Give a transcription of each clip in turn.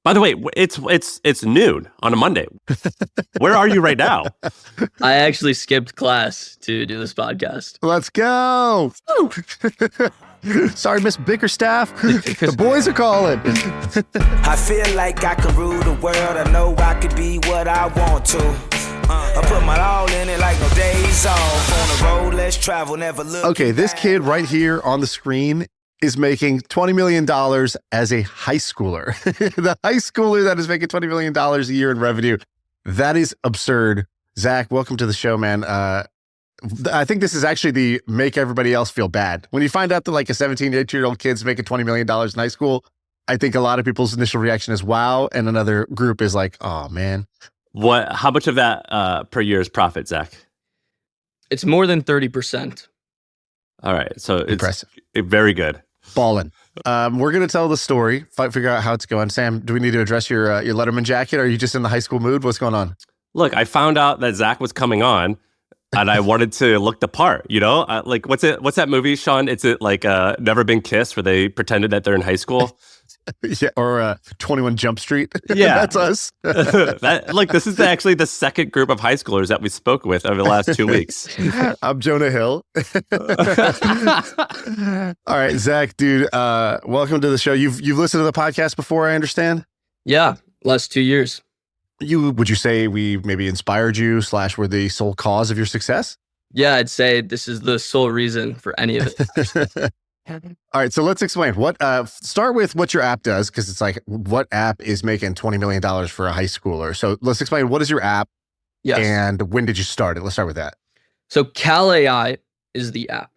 By the way, it's noon on a Monday. Where are you right now? I actually skipped class to do this podcast. Let's go. Sorry, Miss Bickerstaff. The boys are calling. I feel like I can rule the world. I know I could be what I want to. I put my all in it like no days off. On the road, let's travel, never look. Okay, this kid right here on the screen is making $20 million as a high schooler. The high schooler that is making $20 million a year in revenue. That is absurd. Zach, welcome to the show, man. I think this is actually the make everybody else feel bad. When you find out that like a 17, 18-year-old kid's making $20 million in high school, I think a lot of people's initial reaction is wow. And another group is like, oh, man. How much of that per year is profit, Zach? It's more than 30%. All right. So it's impressive. Very good. Ballin'. We're going to tell the story, figure out how it's going. Sam, do we need to address your Letterman jacket? Or are you just in the high school mood? What's going on? Look, I found out that Zach was coming on and I wanted to look the part, you know? Like, what's that movie, Shaan? It's like Never Been Kissed, where they pretended that they're in high school? Yeah, or 21 Jump Street. Yeah. That's us. Look, this is actually the second group of high schoolers that we spoke with over the last 2 weeks. I'm Jonah Hill. All right, Zach, dude, welcome to the show. You've listened to the podcast before, I understand? Yeah, last 2 years. Would you say we maybe inspired you / were the sole cause of your success? Yeah, I'd say this is the sole reason for any of it. All right, so let's explain. Start with what your app does, because it's like, what app is making $20 million for a high schooler? So let's explain, what is your app? Yes. And when did you start it? Let's start with that. So Cal AI is the app,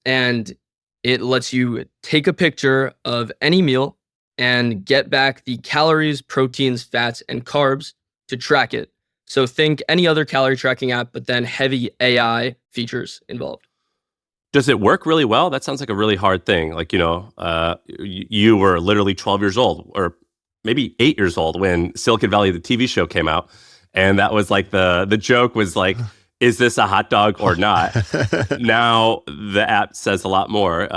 and it lets you take a picture of any meal and get back the calories, proteins, fats, and carbs to track it. So think any other calorie tracking app, but then heavy AI features involved. Does it work really well? That sounds like a really hard thing. Like, you were literally 12 years old, or maybe 8 years old when Silicon Valley, the TV show, came out. And that was like the joke was like, is this a hot dog or not? Now the app says a lot more.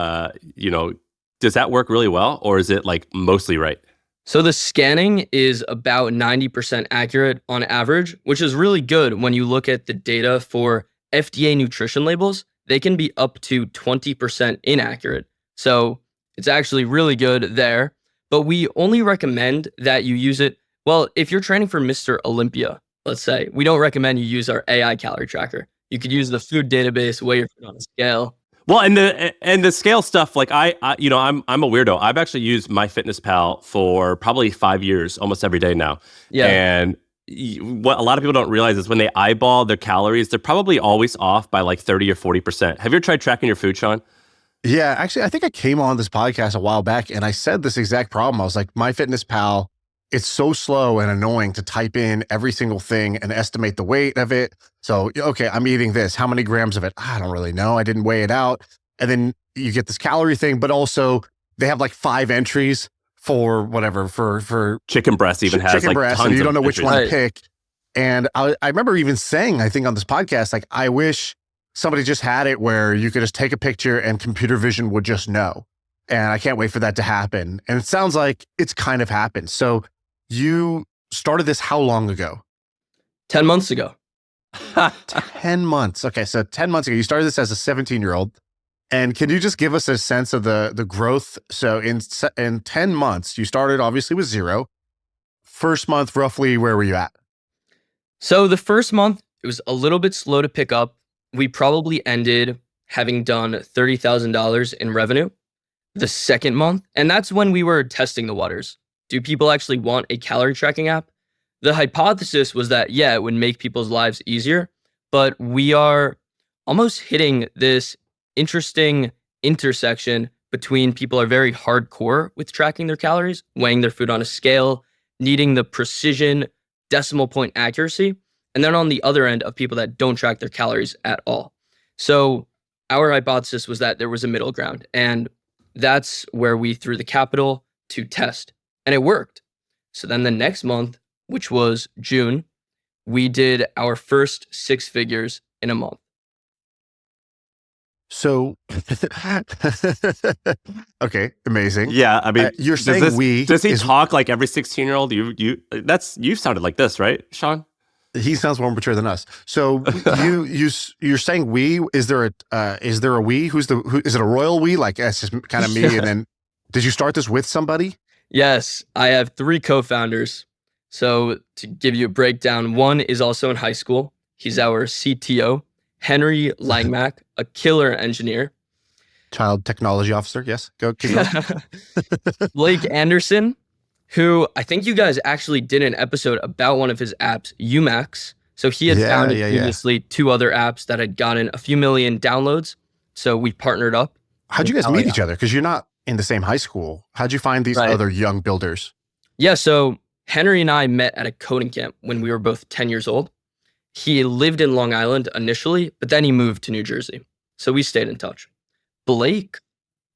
Does that work really well, or is it like mostly right? So the scanning is about 90% accurate on average, which is really good when you look at the data for FDA nutrition labels. They can be up to 20% inaccurate. So it's actually really good there. But we only recommend that you use it, well, if you're training for Mr. Olympia, let's say, we don't recommend you use our AI calorie tracker. You could use the food database, weigh your food on a scale. Well, and the scale stuff, like I'm a weirdo. I've actually used MyFitnessPal for probably 5 years, almost every day now. Yeah. And what a lot of people don't realize is when they eyeball their calories, they're probably always off by like 30 or 40%. Have you ever tried tracking your food, Shaan? Yeah, actually, I think I came on this podcast a while back and I said this exact problem. I was like, MyFitnessPal, it's so slow and annoying to type in every single thing and estimate the weight of it. So, okay, I'm eating this. How many grams of it? I don't really know. I didn't weigh it out. And then you get this calorie thing, but also they have like 5 entries for whatever, for chicken breast even has chicken like breast, tons and you don't of know which entries. one to pick. And I remember even saying, I think on this podcast, like, I wish somebody just had it where you could just take a picture and computer vision would just know. And I can't wait for that to happen. And it sounds like it's kind of happened. So you started this how long ago? 10 months ago. 10 months. Okay, so 10 months ago, you started this as a 17-year-old. And can you just give us a sense of the growth? So in 10 months, you started obviously with 0. First month, roughly, where were you at? So the first month, it was a little bit slow to pick up. We probably ended having done $30,000 in revenue the second month. And that's when we were testing the waters. Do people actually want a calorie tracking app? The hypothesis was that, yeah, it would make people's lives easier, but we are almost hitting this interesting intersection between people are very hardcore with tracking their calories, weighing their food on a scale, needing the precision, decimal point accuracy, and then on the other end of people that don't track their calories at all. So our hypothesis was that there was a middle ground, and that's where we threw the capital to test, and it worked. So then the next month, which was June, we did our first 6 figures in a month. So, okay, amazing. Yeah, I mean, You're saying we. Does he talk like every 16-year-old? You sounded like this, right, Shaan? He sounds more mature than us. So you're saying we? Is there a we? Is it a royal we? Like that's just kind of me. And then did you start this with somebody? Yes, I have 3 co-founders. So to give you a breakdown, one is also in high school. He's our CTO, Henry Langmack, a killer engineer. Child technology officer. Yes, go keep going. Blake Anderson, who I think you guys actually did an episode about one of his apps, Umax. So he had founded previously 2 other apps that had gotten a few million downloads. So we partnered up. How'd you guys meet each other? Because you're not in the same high school. How'd you find these other young builders? Yeah, so Henry and I met at a coding camp when we were both 10 years old. He lived in Long Island initially, but then he moved to New Jersey. So we stayed in touch. Blake,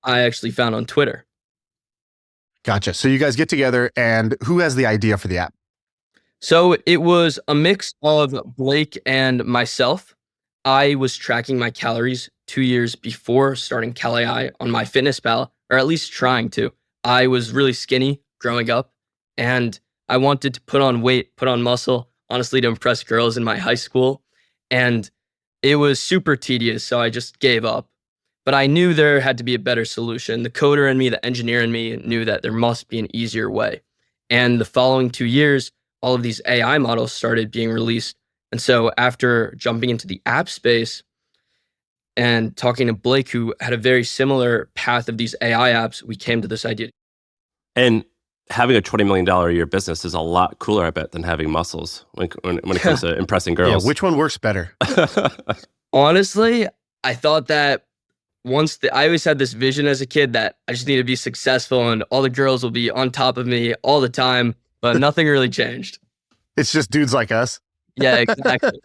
I actually found on Twitter. Gotcha. So you guys get together, and who has the idea for the app? So it was a mix of Blake and myself. I was tracking my calories 2 years before starting CalAI on MyFitnessPal, or at least trying to. I was really skinny growing up, and I wanted to put on weight, put on muscle, honestly, to impress girls in my high school. And it was super tedious, so I just gave up. But I knew there had to be a better solution. The coder in me, the engineer in me knew that there must be an easier way. And the following 2 years, all of these AI models started being released. And so after jumping into the app space and talking to Blake, who had a very similar path of these AI apps, we came to this idea. And having a $20 million a year business is a lot cooler, I bet, than having muscles when it comes to impressing girls. Yeah, which one works better? Honestly, I thought that I always had this vision as a kid that I just need to be successful and all the girls will be on top of me all the time, but nothing really changed. It's just dudes like us. Yeah, exactly.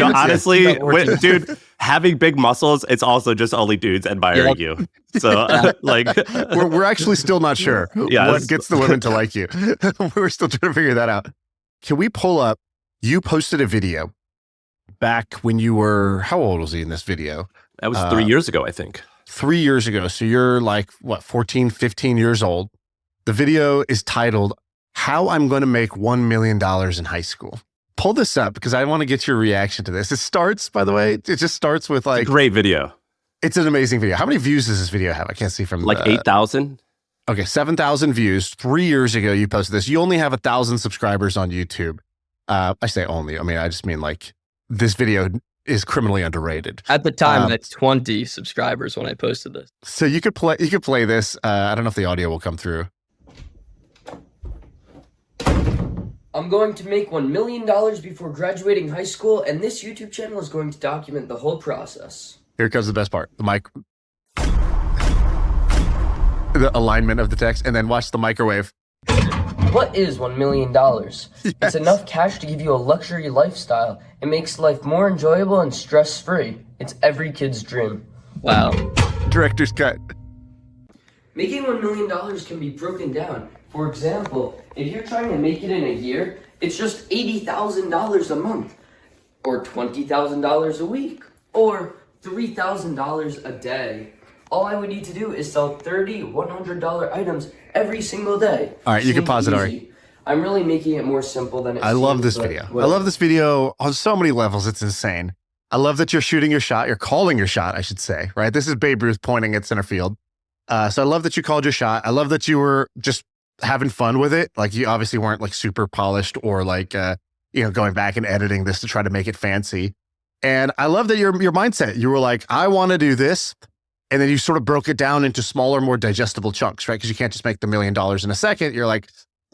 Honestly, dude, having big muscles, it's also just only dudes admiring you. So, we're actually still not sure what gets the women to like you. We're still trying to figure that out. Can we pull up? You posted a video back when you were, how old was he in this video? That was 3 years ago, I think. 3 years ago. So you're like, 14, 15 years old. The video is titled, How I'm Going to Make $1 Million in High School. Pull this up because I want to get your reaction to this. It starts, by the way, it just starts with like... Great video. It's an amazing video. How many views does this video have? I can't see from... Like 8,000? Okay, 7,000 views. 3 years ago, you posted this. You only have 1,000 subscribers on YouTube. I say only. I mean, I just mean like this video is criminally underrated. At the time, I had 20 subscribers when I posted this. So you could play this. I don't know if the audio will come through. I'm going to make $1 million before graduating high school, and this YouTube channel is going to document the whole process. Here comes the best part. The mic. The alignment of the text, and then watch the microwave. What is $1 million? Yes. It's enough cash to give you a luxury lifestyle. It makes life more enjoyable and stress-free. It's every kid's dream. Wow. Director's cut. Making $1 million can be broken down. For example, if you're trying to make it in a year, it's just $80,000 a month, or $20,000 a week, or $3,000 a day. All I would need to do is sell 30 $100 items every single day. All right, you can pause it, Arie. I'm really making it more simple than it seems. I love this video. I love this video on so many levels. It's insane. I love that you're shooting your shot. You're calling your shot, I should say, right? This is Babe Ruth pointing at center field. So I love that you called your shot. I love that you were just having fun with it. Like you obviously weren't like super polished or like, going back and editing this to try to make it fancy. And I love that your mindset, you were like, I want to do this. And then you sort of broke it down into smaller, more digestible chunks, right? Because you can't just make the $1 million in a second. You're like,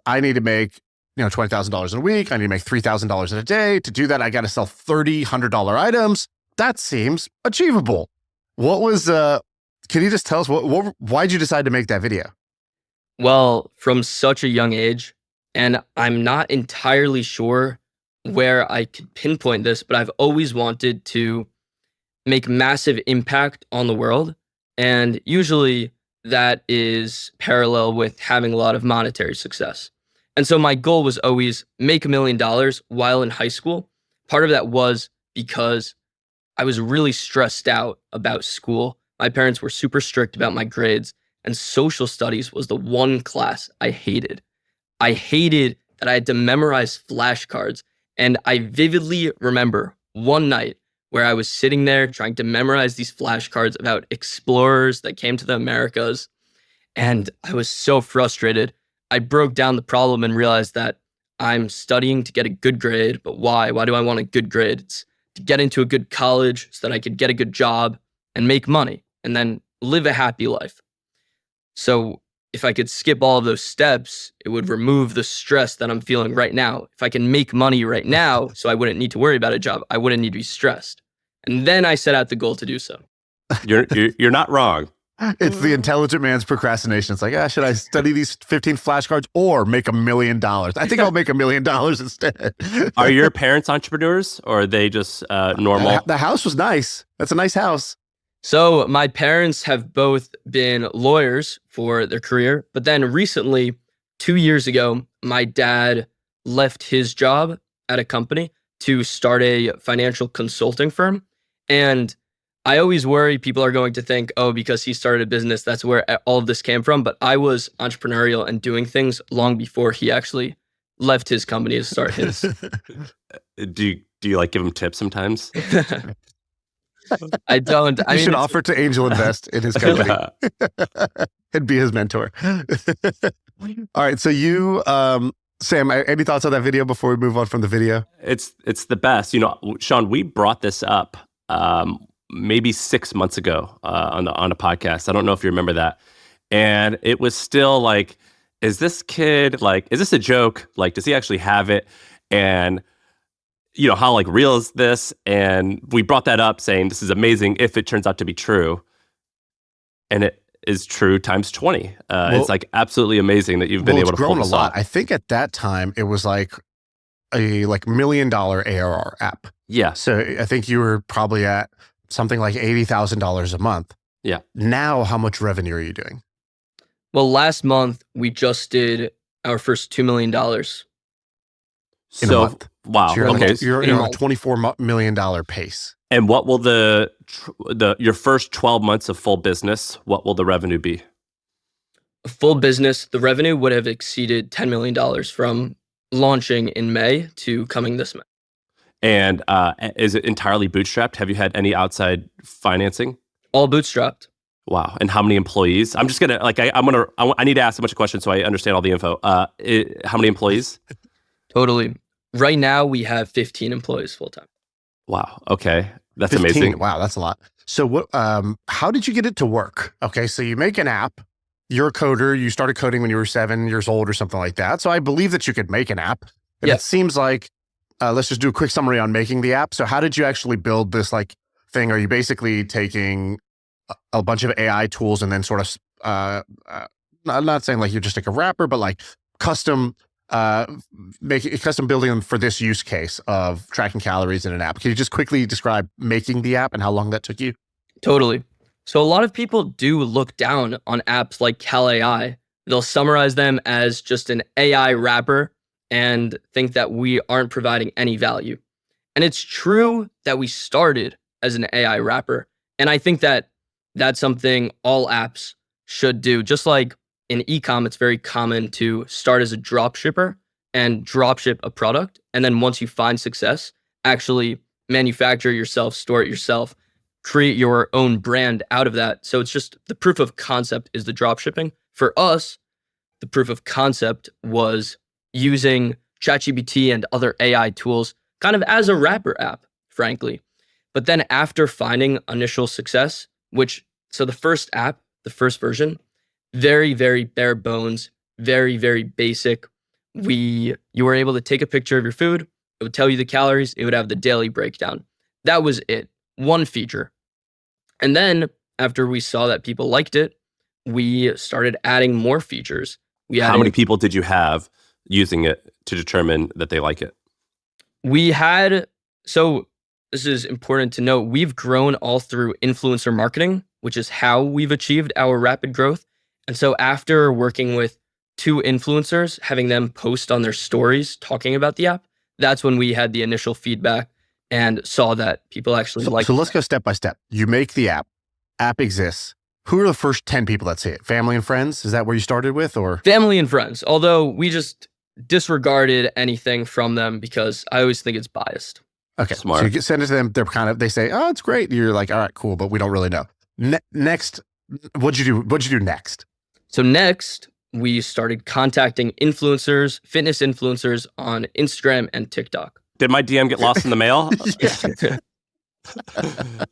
I need to make, $20,000 in a week. I need to make $3,000 in a day. To do that, I got to sell 30 $100 items. That seems achievable. What was, can you just tell us, why'd you decide to make that video? Well, from such a young age, and I'm not entirely sure where I could pinpoint this, but I've always wanted to make massive impact on the world. And usually that is parallel with having a lot of monetary success. And so my goal was always make $1 million while in high school. Part of that was because I was really stressed out about school. My parents were super strict about my grades, and social studies was the one class I hated. I hated that I had to memorize flashcards. And I vividly remember one night where I was sitting there trying to memorize these flashcards about explorers that came to the Americas. And I was so frustrated. I broke down the problem and realized that I'm studying to get a good grade, but why? Why do I want a good grade? It's to get into a good college so that I could get a good job and make money and then live a happy life. So if I could skip all of those steps, it would remove the stress that I'm feeling right now. If I can make money right now, so I wouldn't need to worry about a job, I wouldn't need to be stressed. And then I set out the goal to do so. You're not wrong. It's the intelligent man's procrastination. It's like, should I study these 15 flashcards or make $1 million? I think I'll make $1 million instead. Are your parents entrepreneurs or are they just normal? The house was nice. That's a nice house. So my parents have both been lawyers for their career, but then recently, 2 years ago, my dad left his job at a company to start a financial consulting firm. And I always worry people are going to think, oh, because he started a business, that's where all of this came from. But I was entrepreneurial and doing things long before he actually left his company to start his. Do you like give him tips sometimes? I don't. You should offer to angel invest in his company and be his mentor. All right. So you, Sam, any thoughts on that video before we move on from the video? It's the best. You know, Shaan, we brought this up maybe 6 months ago on a podcast. I don't know if you remember that. And it was still like, is this kid, like, is this a joke? Like, does he actually have it? And you know, how like real is this? And we brought that up saying this is amazing if it turns out to be true. And it is true times 20. It's like absolutely amazing that you've been able to pull this grown a lot. off. I think at that time it was like a $1 million ARR app. Yeah. So I think you were probably at something like $80,000 a month. Yeah. Now, how much revenue are you doing? Well, last month we just did our first $2 million. In a month. Wow. So you're In a on a month. $24 million pace. And what will your first 12 months of full business, what will the revenue be? A full business, the revenue would have exceeded $10 million from launching in May to coming this May. And is it entirely bootstrapped? Have you had any outside financing? All bootstrapped. Wow. And how many employees? I'm just gonna I need to ask a bunch of questions so I understand all the info. How many employees? Totally. Right now we have 15 employees full time. Wow. Okay. That's 15. amazing. Wow, that's a lot. So what? How did you get it to work? Okay, so you make an app. You're a coder. You started coding when you were 7 years old or something like that. So I believe that you could make an app. And Yeah. it seems like, let's just do a quick summary on making the app. So how did you actually build this like thing? Are you basically taking a bunch of AI tools and then sort of, I'm not saying like you're just like a wrapper, but like custom building them for this use case of tracking calories in an app. Can you just quickly describe making the app and how long that took you? Totally. So a lot of people do look down on apps like Cal AI. They'll summarize them as just an AI wrapper and think that we aren't providing any value. And it's true that we started as an AI wrapper. And I think that that's something all apps should do. Just like in e-com, it's very common to start as a drop shipper and drop ship a product. And then once you find success, actually manufacture it yourself, store it yourself, create your own brand out of that. So it's just the proof of concept is the drop shipping. For us, the proof of concept was using ChatGPT and other AI tools kind of as a wrapper app, frankly. But then after finding initial success, so the first app, the first version, very, very bare bones, very, very basic. You were able to take a picture of your food. It would tell you the calories. It would have the daily breakdown. That was it. One feature. And then after we saw that people liked it, we started adding more features. How many people did you have using it to determine that they like it? So this is important to note. We've grown all through influencer marketing, which is how we've achieved our rapid growth. And so after working with 2 influencers, having them post on their stories talking about the app, that's when we had the initial feedback and saw that people actually like. So let's go step by step. You make the app. App exists. Who are the first 10 people that see it? Family and friends? Is that where you started with, or? Family and friends, although we just disregarded anything from them because I always think it's biased. Okay, Smart. so you send it to them. They say, oh, it's great. You're like, all right, cool, but we don't really know. Next, what'd you do? What'd you do next? So next, we started contacting influencers, fitness influencers on Instagram and TikTok. Did my DM get lost in the mail?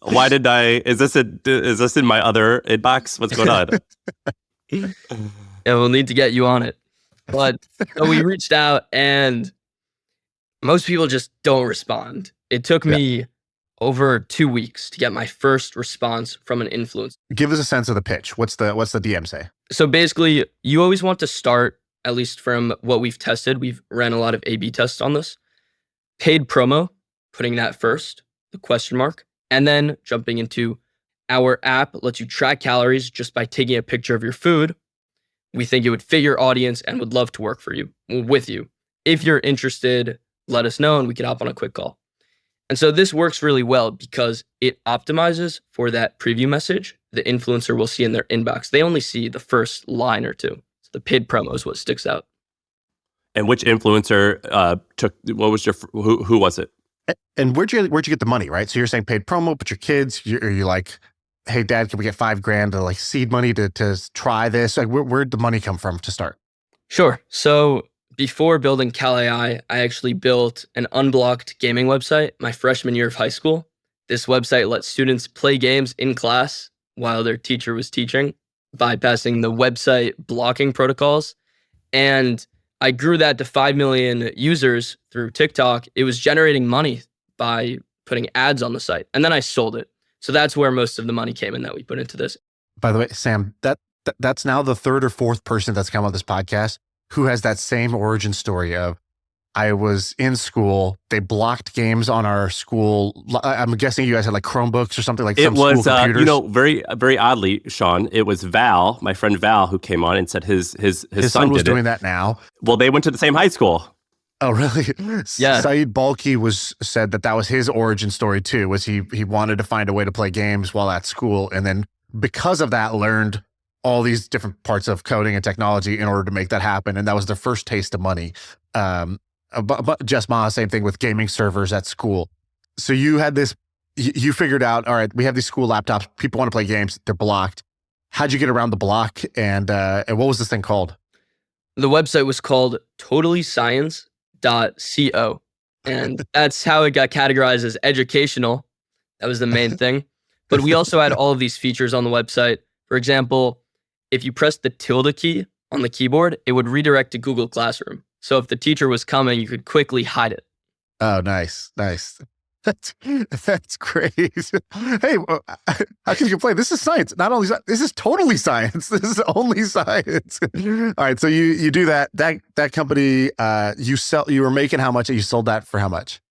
Why did is this in my other inbox? What's going on? Yeah, we'll need to get you on it. But so we reached out and most people just don't respond. It took me over 2 weeks to get my first response from an influencer. Give us a sense of the pitch. What's the DM say? So basically, you always want to start, at least from what we've tested, we've ran a lot of A/B tests on this. Paid promo, putting that first, the question mark, and then jumping into our app lets you track calories just by taking a picture of your food. We think it would fit your audience and would love to work with you. If you're interested, let us know and we can hop on a quick call. And so this works really well because it optimizes for that preview message the influencer will see in their inbox. They only see the first line or two. So the paid promo is what sticks out. And which influencer what was your, who was it? And where'd you get the money, right? So you're saying paid promo, but your kids, are you like, hey, Dad, can we get $5,000 to like seed money to try this? Like, where'd the money come from to start? Sure. So before building CalAI, I actually built an unblocked gaming website my freshman year of high school. This website lets students play games in class while their teacher was teaching, bypassing the website blocking protocols. And I grew that to 5 million users through TikTok. It was generating money by putting ads on the site. And then I sold it. So that's where most of the money came in that we put into this. By the way, Sam, that's now the third or fourth person that's come on this podcast who has that same origin story of, I was in school, they blocked games on our school. I'm guessing you guys had like Chromebooks or something like some school computers. Very, very oddly, Shaan, it was Val, my friend Val, who came on and said his son was did doing it. that now. Well, they went to the same high school. Oh, really? Yeah. Saeed Balki said that was his origin story too, was he wanted to find a way to play games while at school. And then because of that, learned all these different parts of coding and technology in order to make that happen. And that was their first taste of money. But Jess Ma, same thing with gaming servers at school. So you had this, you figured out, all right, we have these school laptops. People want to play games. They're blocked. How'd you get around the block? And what was this thing called? The website was called totallyscience.co. And that's how it got categorized as educational. That was the main thing. But we also had all of these features on the website. For example, if you press the tilde key on the keyboard, it would redirect to Google Classroom. So if the teacher was coming, you could quickly hide it. Oh, nice. That's great. Hey, how can you complain? This is science. Not only this is totally science. This is only science. All right, so you do that. That company you were making how much? You sold that for how much?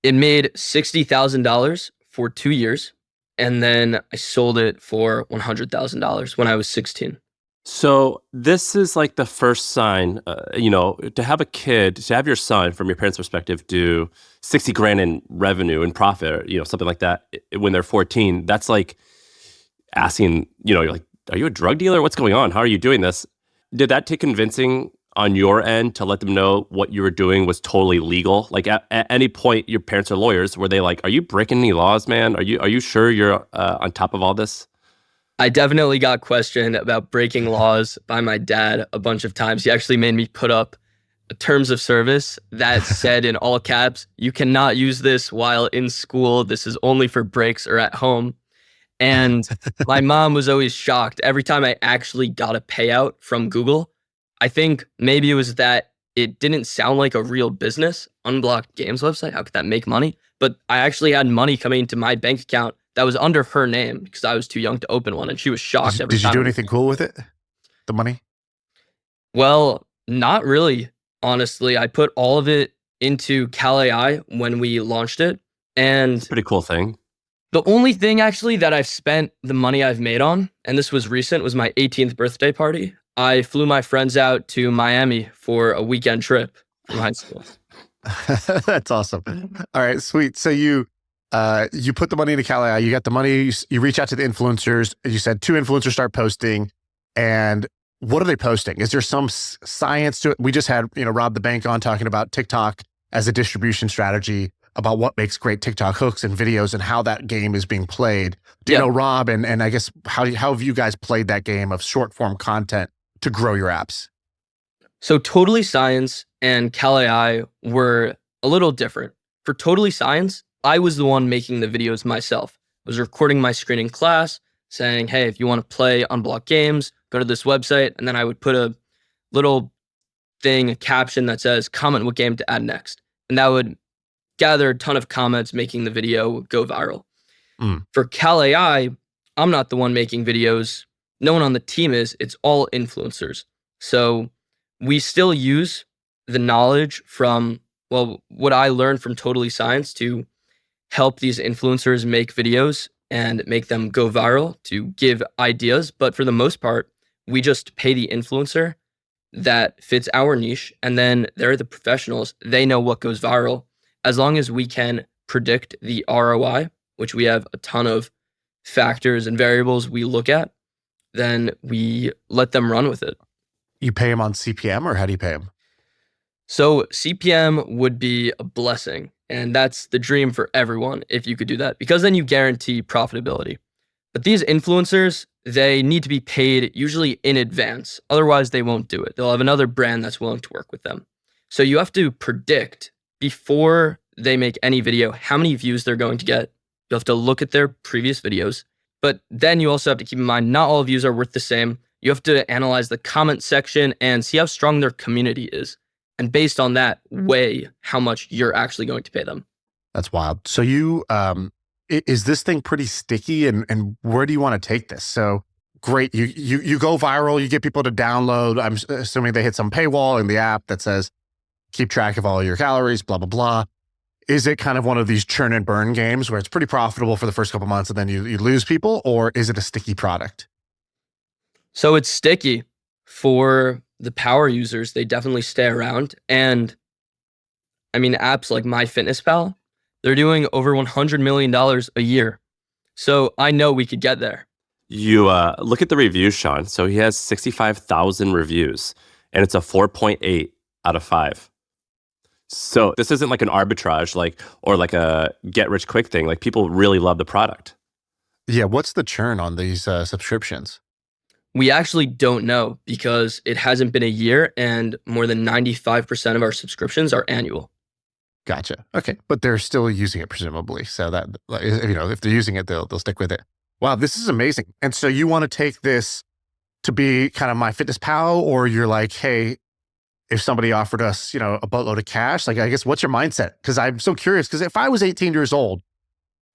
It made $60,000 for 2 years, and then I sold it for $100,000 when I was 16. So this is like the first sign, to have a kid, to have your son, from your parents' perspective, do $60,000 in revenue and profit, something like that when they're 14. That's like asking, you're like, are you a drug dealer? What's going on? How are you doing this? Did that take convincing on your end to let them know what you were doing was totally legal? Like at any point, your parents are lawyers. Were they like, are you breaking any laws, man? Are you sure you're on top of all this? I definitely got questioned about breaking laws by my dad a bunch of times. He actually made me put up terms of service that said in all caps, you cannot use this while in school. This is only for breaks or at home. And my mom was always shocked every time I actually got a payout from Google. I think maybe it was that it didn't sound like a real business, unblocked games website. How could that make money? But I actually had money coming into my bank account that was under her name because I was too young to open one, and she was shocked every time. Did you do anything cool with it? The money? Well, not really, honestly. I put all of it into CalAI when we launched it. And pretty cool thing. The only thing actually that I've spent the money I've made on, and this was recent, was my 18th birthday party. I flew my friends out to Miami for a weekend trip. from high school. That's awesome. All right, sweet. So you put the money into Cal.ai, you got the money, you reach out to the influencers. You said 2 influencers start posting, and what are they posting? Is there some science to it? We just had, Rob the Bank on talking about TikTok as a distribution strategy, about what makes great TikTok hooks and videos and how that game is being played. Do you know, Rob, and I guess how have you guys played that game of short form content to grow your apps? So Totally Science and Cal.ai were a little different. For Totally Science, I was the one making the videos myself. I was recording my screen in class, saying, hey, if you want to play unblocked games, go to this website. And then I would put a little thing, a caption that says, comment what game to add next. And that would gather a ton of comments, making the video go viral. For Cal.ai, I'm not the one making videos. No one on the team is. It's all influencers. So we still use the knowledge from, what I learned from Totally Science to help these influencers make videos and make them go viral, to give ideas. But for the most part, we just pay the influencer that fits our niche. And then they're the professionals. They know what goes viral. As long as we can predict the ROI, which we have a ton of factors and variables we look at, then we let them run with it. You pay them on CPM, or how do you pay them? So CPM would be a blessing. And that's the dream for everyone if you could do that, because then you guarantee profitability. But these influencers, they need to be paid usually in advance. Otherwise, they won't do it. They'll have another brand that's willing to work with them. So you have to predict before they make any video how many views they're going to get. You have to look at their previous videos. But then you also have to keep in mind, not all views are worth the same. You have to analyze the comment section and see how strong their community is. And based on that, weigh how much you're actually going to pay them. That's wild. So you, is this thing pretty sticky, and where do you want to take this? So great, you go viral, you get people to download. I'm assuming they hit some paywall in the app that says, keep track of all your calories, blah, blah, blah. Is it kind of one of these churn and burn games where it's pretty profitable for the first couple months and then you lose people, or is it a sticky product? So it's sticky for the power users. They definitely stay around. And I mean, apps like MyFitnessPal, they're doing over $100 million a year. So I know we could get there. You look at the reviews, Shaan. So he has 65,000 reviews, and it's a 4.8 out of 5. So this isn't like an arbitrage, or like a get rich quick thing. Like, people really love the product. Yeah. What's the churn on these subscriptions? We actually don't know, because it hasn't been a year and more than 95% of our subscriptions are annual. Gotcha. Okay. But they're still using it, presumably. So that, if they're using it, they'll stick with it. Wow, this is amazing. And so you want to take this to be kind of MyFitnessPal, or you're like, hey, if somebody offered us, a boatload of cash, like, I guess, what's your mindset? Because I'm so curious, because if I was 18 years old,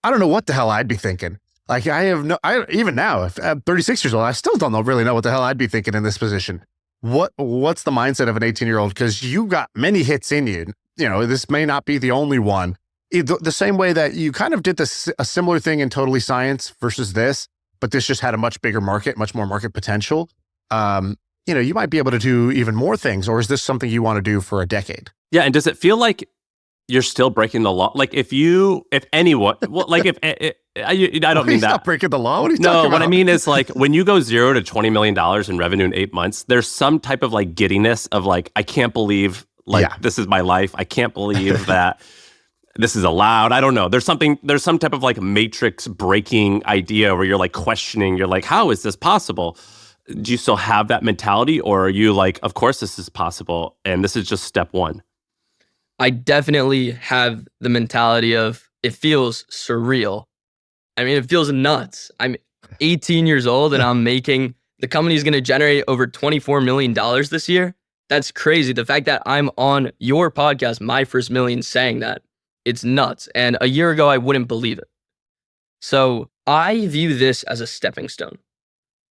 I don't know what the hell I'd be thinking. Like, even now, if I'm 36 years old, I still don't really know what the hell I'd be thinking in this position. What's the mindset of an 18-year-old? Because you got many hits in you. This may not be the only one. The same way that you kind of did a similar thing in Totally Science versus this, but this just had a much bigger market, much more market potential. You might be able to do even more things, or is this something you want to do for a decade? Yeah, and does it feel like you're still breaking the law? Like, if anyone, I don't mean that. Not breaking the law. What are you talking about? No, what I mean is, like, when you go 0 to $20 million in revenue in 8 months, there's some type of like giddiness of like, I can't believe this is my life. I can't believe that this is allowed. I don't know. There's some type of like matrix breaking idea where you're like questioning. You're like, how is this possible? Do you still have that mentality, or are you like, of course this is possible, and this is just step one? I definitely have the mentality of, it feels surreal. I mean, it feels nuts. I'm 18 years old and I'm making, the company's going to generate over $24 million this year. That's crazy. The fact that I'm on your podcast, My First Million, saying that, it's nuts. And a year ago, I wouldn't believe it. So I view this as a stepping stone.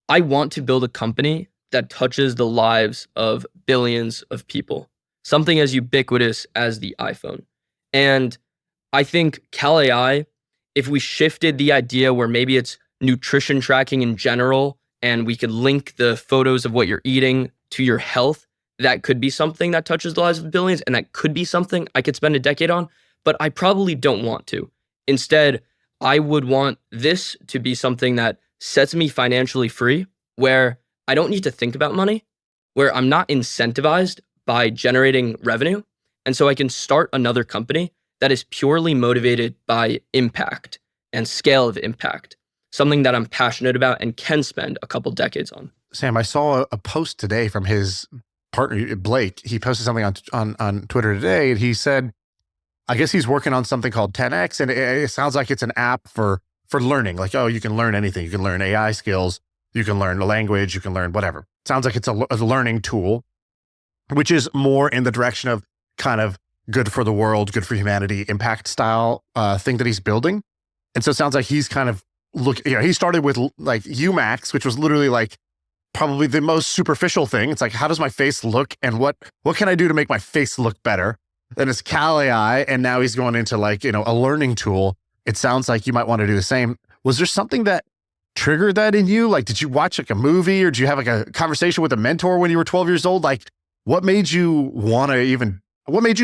I want to build a company that touches the lives of billions of people, something as ubiquitous as the iPhone. And I think Cal.ai, if we shifted the idea where maybe it's nutrition tracking in general, and we could link the photos of what you're eating to your health, that could be something that touches the lives of billions, and that could be something I could spend a decade on, but I probably don't want to. Instead, I would want this to be something that sets me financially free, where I don't need to think about money, where I'm not incentivized by generating revenue. And so I can start another company that is purely motivated by impact and scale of impact, something that I'm passionate about and can spend a couple decades on. Sam, I saw a post today from his partner, Blake. He posted something on Twitter today, and he said, I guess he's working on something called 10X, and it sounds like it's an app for learning. Like, oh, you can learn anything. You can learn AI skills. You can learn a language. You can learn whatever. Sounds like it's a learning tool, which is more in the direction of kind of good for the world, good for humanity, impact style thing that he's building. And so it sounds like he's kind of he started with like UMax, which was literally like probably the most superficial thing. It's like, how does my face look, and what can I do to make my face look better? Then it's Cal AI, and now he's going into like, a learning tool. It sounds like you might want to do the same. Was there something that triggered that in you? Like, did you watch like a movie, or did you have like a conversation with a mentor when you were 12 years old? Like, what made you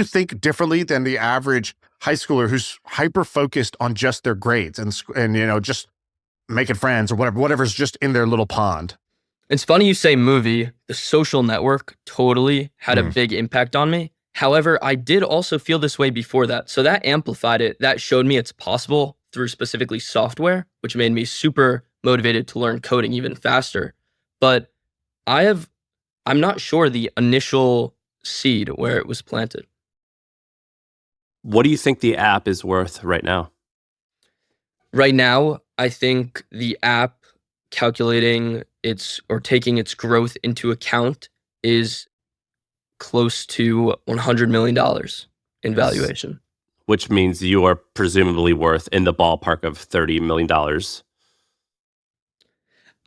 think differently than the average high schooler who's hyper focused on just their grades and just making friends or whatever's just in their little pond? It's funny you say movie. The Social Network totally had a big impact on me. However, I did also feel this way before that. So that amplified it. That showed me it's possible through specifically software, which made me super motivated to learn coding even faster. But I'm not sure the initial seed where it was planted. What do you think the app is worth right now? Right now, I think the app calculating taking its growth into account is close to $100 million in valuation. Which means you are presumably worth in the ballpark of $30 million.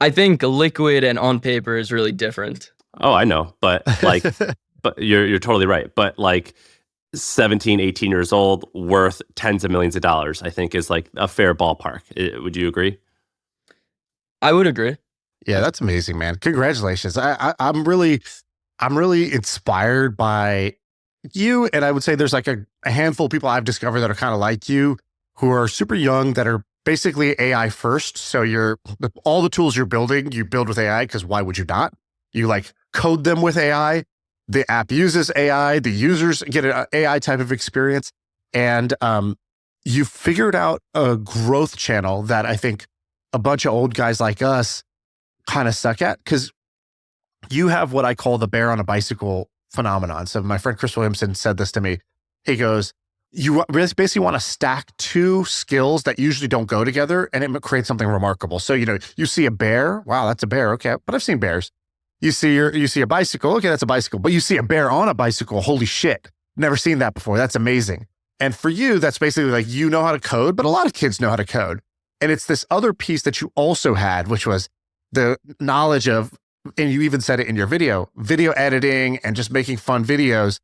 I think liquid and on paper is really different. Oh, I know. But like, but you're totally right. But like 17, 18 years old, worth tens of millions of dollars, I think is like a fair ballpark. Would you agree? I would agree. Yeah, that's amazing, man. Congratulations. I'm really inspired by you. And I would say there's like a handful of people I've discovered that are kind of like you, who are super young, that are basically AI first. So all the tools you're building, you build with AI, because why would you not? You like code them with AI. The app uses AI. The users get an AI type of experience. And you figured out a growth channel that I think a bunch of old guys like us kind of suck at, because you have what I call the bear on a bicycle phenomenon. So my friend Chris Williamson said this to me. He goes, you basically want to stack two skills that usually don't go together, and it creates something remarkable. So, you see a bear. Wow, that's a bear. Okay. But I've seen bears. You see a bicycle. Okay, that's a bicycle. But you see a bear on a bicycle. Holy shit. Never seen that before. That's amazing. And for you, that's basically like, you know how to code, but a lot of kids know how to code. And it's this other piece that you also had, which was the knowledge of, and you even said it in your video editing and just making fun videos,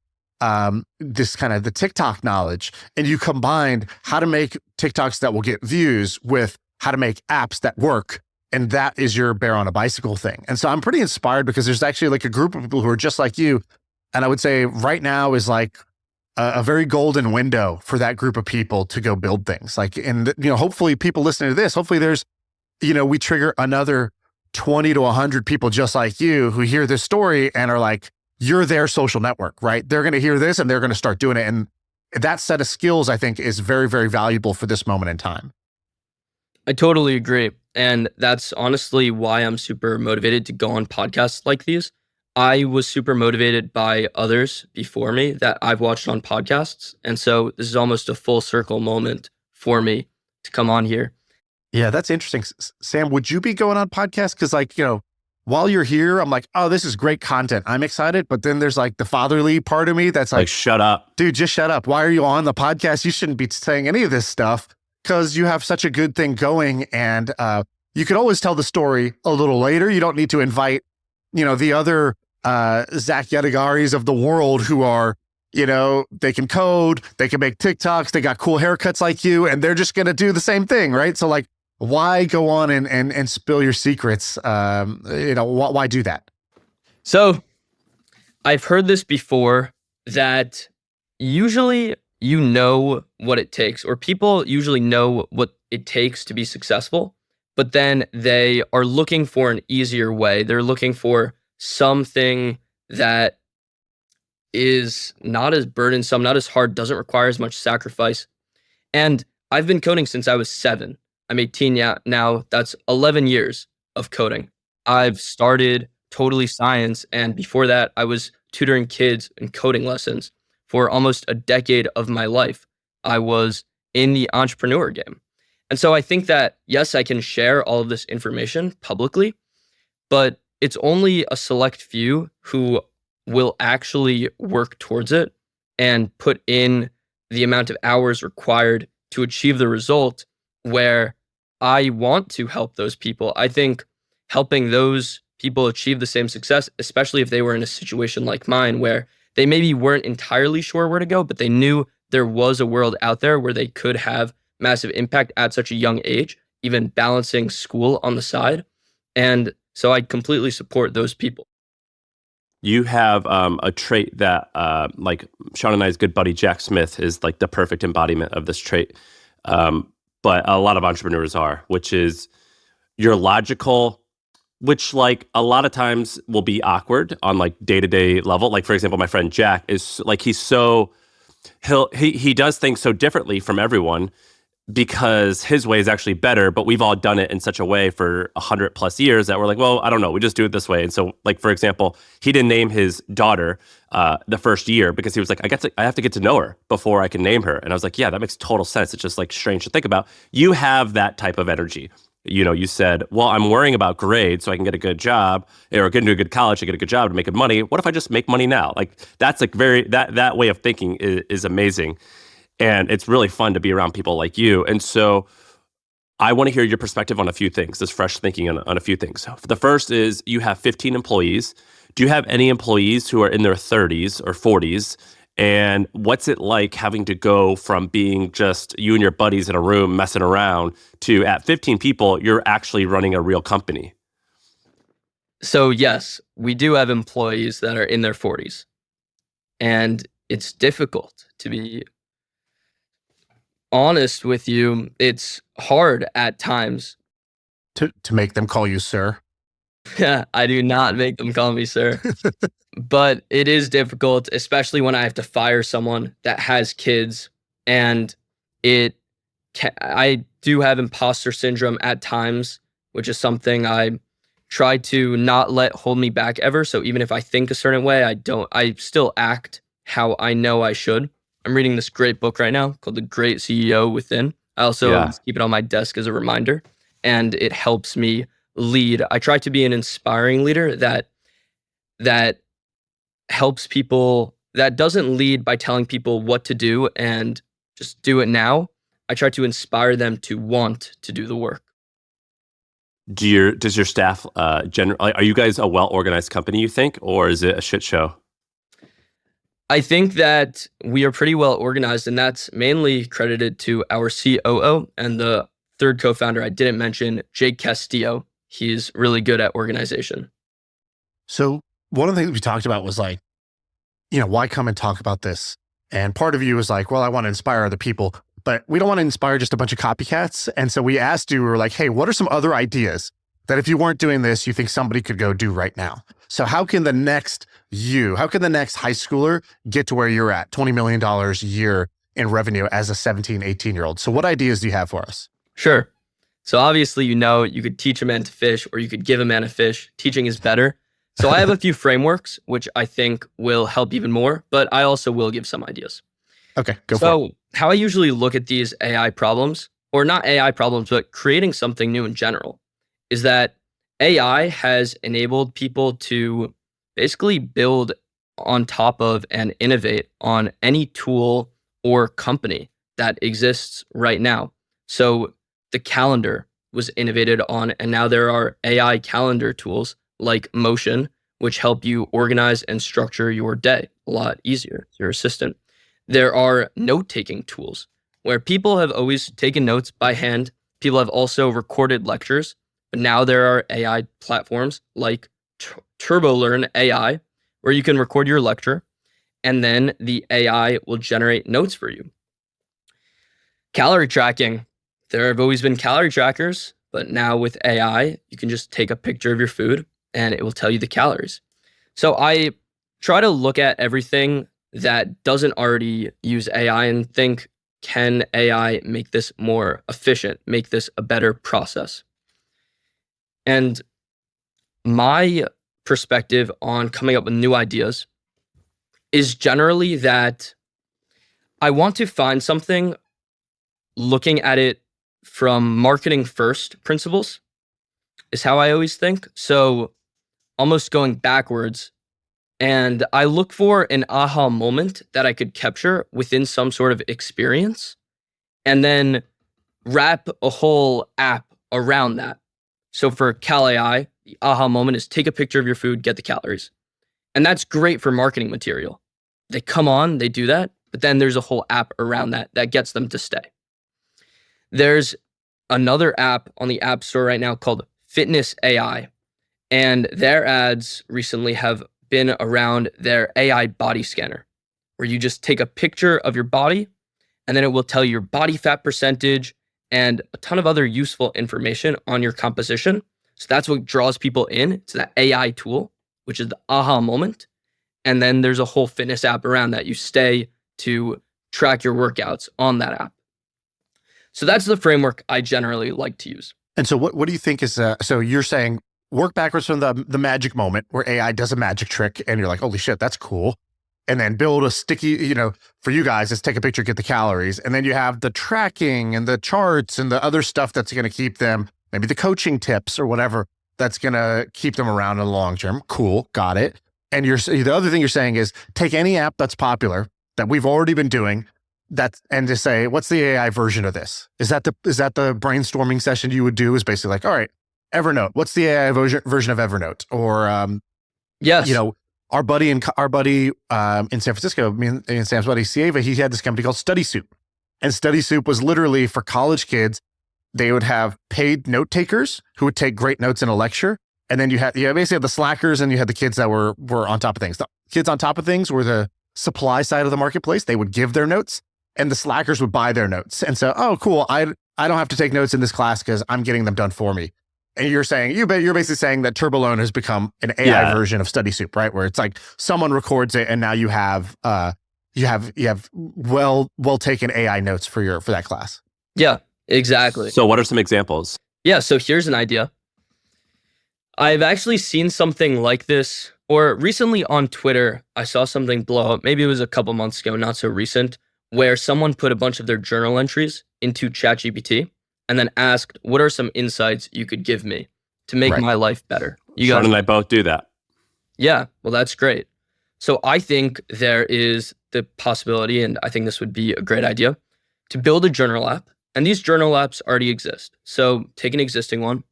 this kind of the TikTok knowledge. And you combined how to make TikToks that will get views with how to make apps that work. And that is your bear on a bicycle thing. And so I'm pretty inspired, because there's actually like a group of people who are just like you. And I would say right now is like a very golden window for that group of people to go build things. Like, and hopefully people listening to this, hopefully there's, we trigger another 20 to 100 people just like you who hear this story and are like, you're their social network, right? They're going to hear this and they're going to start doing it. And that set of skills, I think, is very, very valuable for this moment in time. I totally agree. And that's honestly why I'm super motivated to go on podcasts like these. I was super motivated by others before me that I've watched on podcasts. And so this is almost a full circle moment for me to come on here. Yeah, that's interesting. Sam, would you be going on podcasts? Because while you're here, I'm like, oh, this is great content. I'm excited. But then there's like the fatherly part of me that's like, shut up. Dude, just shut up. Why are you on the podcast? You shouldn't be saying any of this stuff, because you have such a good thing going. And you could always tell the story a little later. You don't need to invite, the other Zach Yadagaris of the world who are, they can code, they can make TikToks, they got cool haircuts like you, and they're just going to do the same thing, right? So like, why go on and spill your secrets? Why do that? So I've heard this before, that usually you know what it takes, or people usually know what it takes to be successful, but then they are looking for an easier way. They're looking for something that is not as burdensome, not as hard, doesn't require as much sacrifice. And I've been coding since I was 7. I'm 18 now. That's 11 years of coding. I've started totally science, and before that, I was tutoring kids in coding lessons for almost a decade of my life. I was in the entrepreneur game. And so I think that, yes, I can share all of this information publicly, but it's only a select few who will actually work towards it and put in the amount of hours required to achieve the result, where I want to help those people. I think helping those people achieve the same success, especially if they were in a situation like mine where they maybe weren't entirely sure where to go, but they knew there was a world out there where they could have massive impact at such a young age, even balancing school on the side. And so I completely support those people. You have a trait that, like Shaan and I's good buddy Jack Smith is like the perfect embodiment of this trait. But a lot of entrepreneurs are, which is you're logical, which like a lot of times will be awkward on like day-to-day level. Like, for example, my friend Jack is like, he does things so differently from everyone because his way is actually better, but we've all done it in such a way for 100+ years that we're like, well, I don't know, we just do it this way. And so, like, for example, he didn't name his daughter the first year because he was like, I have to get to know her before I can name her. And I was like, yeah, that makes total sense. It's just like strange to think about. You have that type of energy. You know, you said, well, I'm worrying about grades so I can get a good job, or get into a good college to get a good job to make good money. What if I just make money now? Like, that's like that way of thinking is amazing. And it's really fun to be around people like you. And so I want to hear your perspective on a few things, this fresh thinking on a few things. So the first is you have 15 employees. Do you have any employees who are in their 30s or 40s? And what's it like having to go from being just you and your buddies in a room messing around to at 15 people, you're actually running a real company? So yes, we do have employees that are in their 40s. And it's difficult, to be honest with you. It's hard at times. To make them call you sir. Yeah, I do not make them call me sir. But it is difficult, especially when I have to fire someone that has kids. And I do have imposter syndrome at times, which is something I try to not let hold me back ever. So even if I think a certain way, I still act how I know I should. I'm reading this great book right now called The Great CEO Within. I also keep it on my desk as a reminder, and it helps me lead. I try to be an inspiring leader that helps people, that doesn't lead by telling people what to do and just do it now. I try to inspire them to want to do the work. Does your staff generally, are you guys a well-organized company, you think, or is it a shit show? I think that we are pretty well organized, and that's mainly credited to our COO and the third co-founder I didn't mention, Jake Castillo. He's really good at organization. So one of the things we talked about was like, why come and talk about this? And part of you was like, well, I want to inspire other people, but we don't want to inspire just a bunch of copycats. And so we asked you, we were like, hey, what are some other ideas that if you weren't doing this, you think somebody could go do right now? So how can the next high schooler get to where you're at, $20 million a year in revenue as a 17, 18-year-old? So what ideas do you have for us? Sure. So obviously, you could teach a man to fish or you could give a man a fish. Teaching is better. So I have a few frameworks, which I think will help even more, but I also will give some ideas. Okay, go for it. So how I usually look at these AI problems, or not AI problems, but creating something new in general, is that AI has enabled people to basically build on top of and innovate on any tool or company that exists right now. So the calendar was innovated on, and now there are AI calendar tools like Motion, which help you organize and structure your day a lot easier, your assistant. There are note-taking tools where people have always taken notes by hand. People have also recorded lectures, but now there are AI platforms like TurboLearn AI, where you can record your lecture and then the AI will generate notes for you. Calorie tracking. There have always been calorie trackers, but now with AI, you can just take a picture of your food and it will tell you the calories. So I try to look at everything that doesn't already use AI and think, can AI make this more efficient, make this a better process? And my perspective on coming up with new ideas is generally that I want to find something looking at it from marketing first principles is how I always think. So almost going backwards. And I look for an aha moment that I could capture within some sort of experience and then wrap a whole app around that. So for Cal AI, the aha moment is take a picture of your food, get the calories. And that's great for marketing material. They come on, they do that, but then there's a whole app around that that gets them to stay. There's another app on the App Store right now called Fitness AI. And their ads recently have been around their AI body scanner, where you just take a picture of your body and then it will tell you your body fat percentage and a ton of other useful information on your composition. So that's what draws people in to that AI tool, which is the aha moment. And then there's a whole fitness app around that. You stay to track your workouts on that app. So that's the framework I generally like to use. And so what do you think is, so you're saying work backwards from the magic moment where AI does a magic trick and you're like, holy shit, that's cool. And then build a sticky, for you guys, it's take a picture, get the calories. And then you have the tracking and the charts and the other stuff that's going to keep them, maybe the coaching tips or whatever, that's going to keep them around in the long term. Cool. Got it. And the other thing you're saying is take any app that's popular that we've already been doing and just say, what's the AI version of this? Is that the brainstorming session you would do is basically like, all right, Evernote, what's the AI version of Evernote? Or, yes, our buddy in San Francisco, me and Sam's buddy Sieva, he had this company called Study Soup. And Study Soup was literally for college kids. They would have paid note takers who would take great notes in a lecture. And then you basically had the slackers and you had the kids that were on top of things. The kids on top of things were the supply side of the marketplace. They would give their notes and the slackers would buy their notes. And so, oh, cool. I don't have to take notes in this class because I'm getting them done for me. And you're basically saying that Turbolone has become an AI version of Study Soup, right? Where it's like someone records it and now you have well taken AI notes for that class. Yeah, exactly. So what are some examples? Yeah, so here's an idea. I've actually seen something like this, or recently on Twitter, I saw something blow up. Maybe it was a couple months ago, not so recent, where someone put a bunch of their journal entries into ChatGPT and then asked, what are some insights you could give me to make my life better? Shaan and I both do that. Yeah, well, that's great. So I think there is the possibility, and I think this would be a great idea, to build a journal app. And these journal apps already exist. So take an existing one,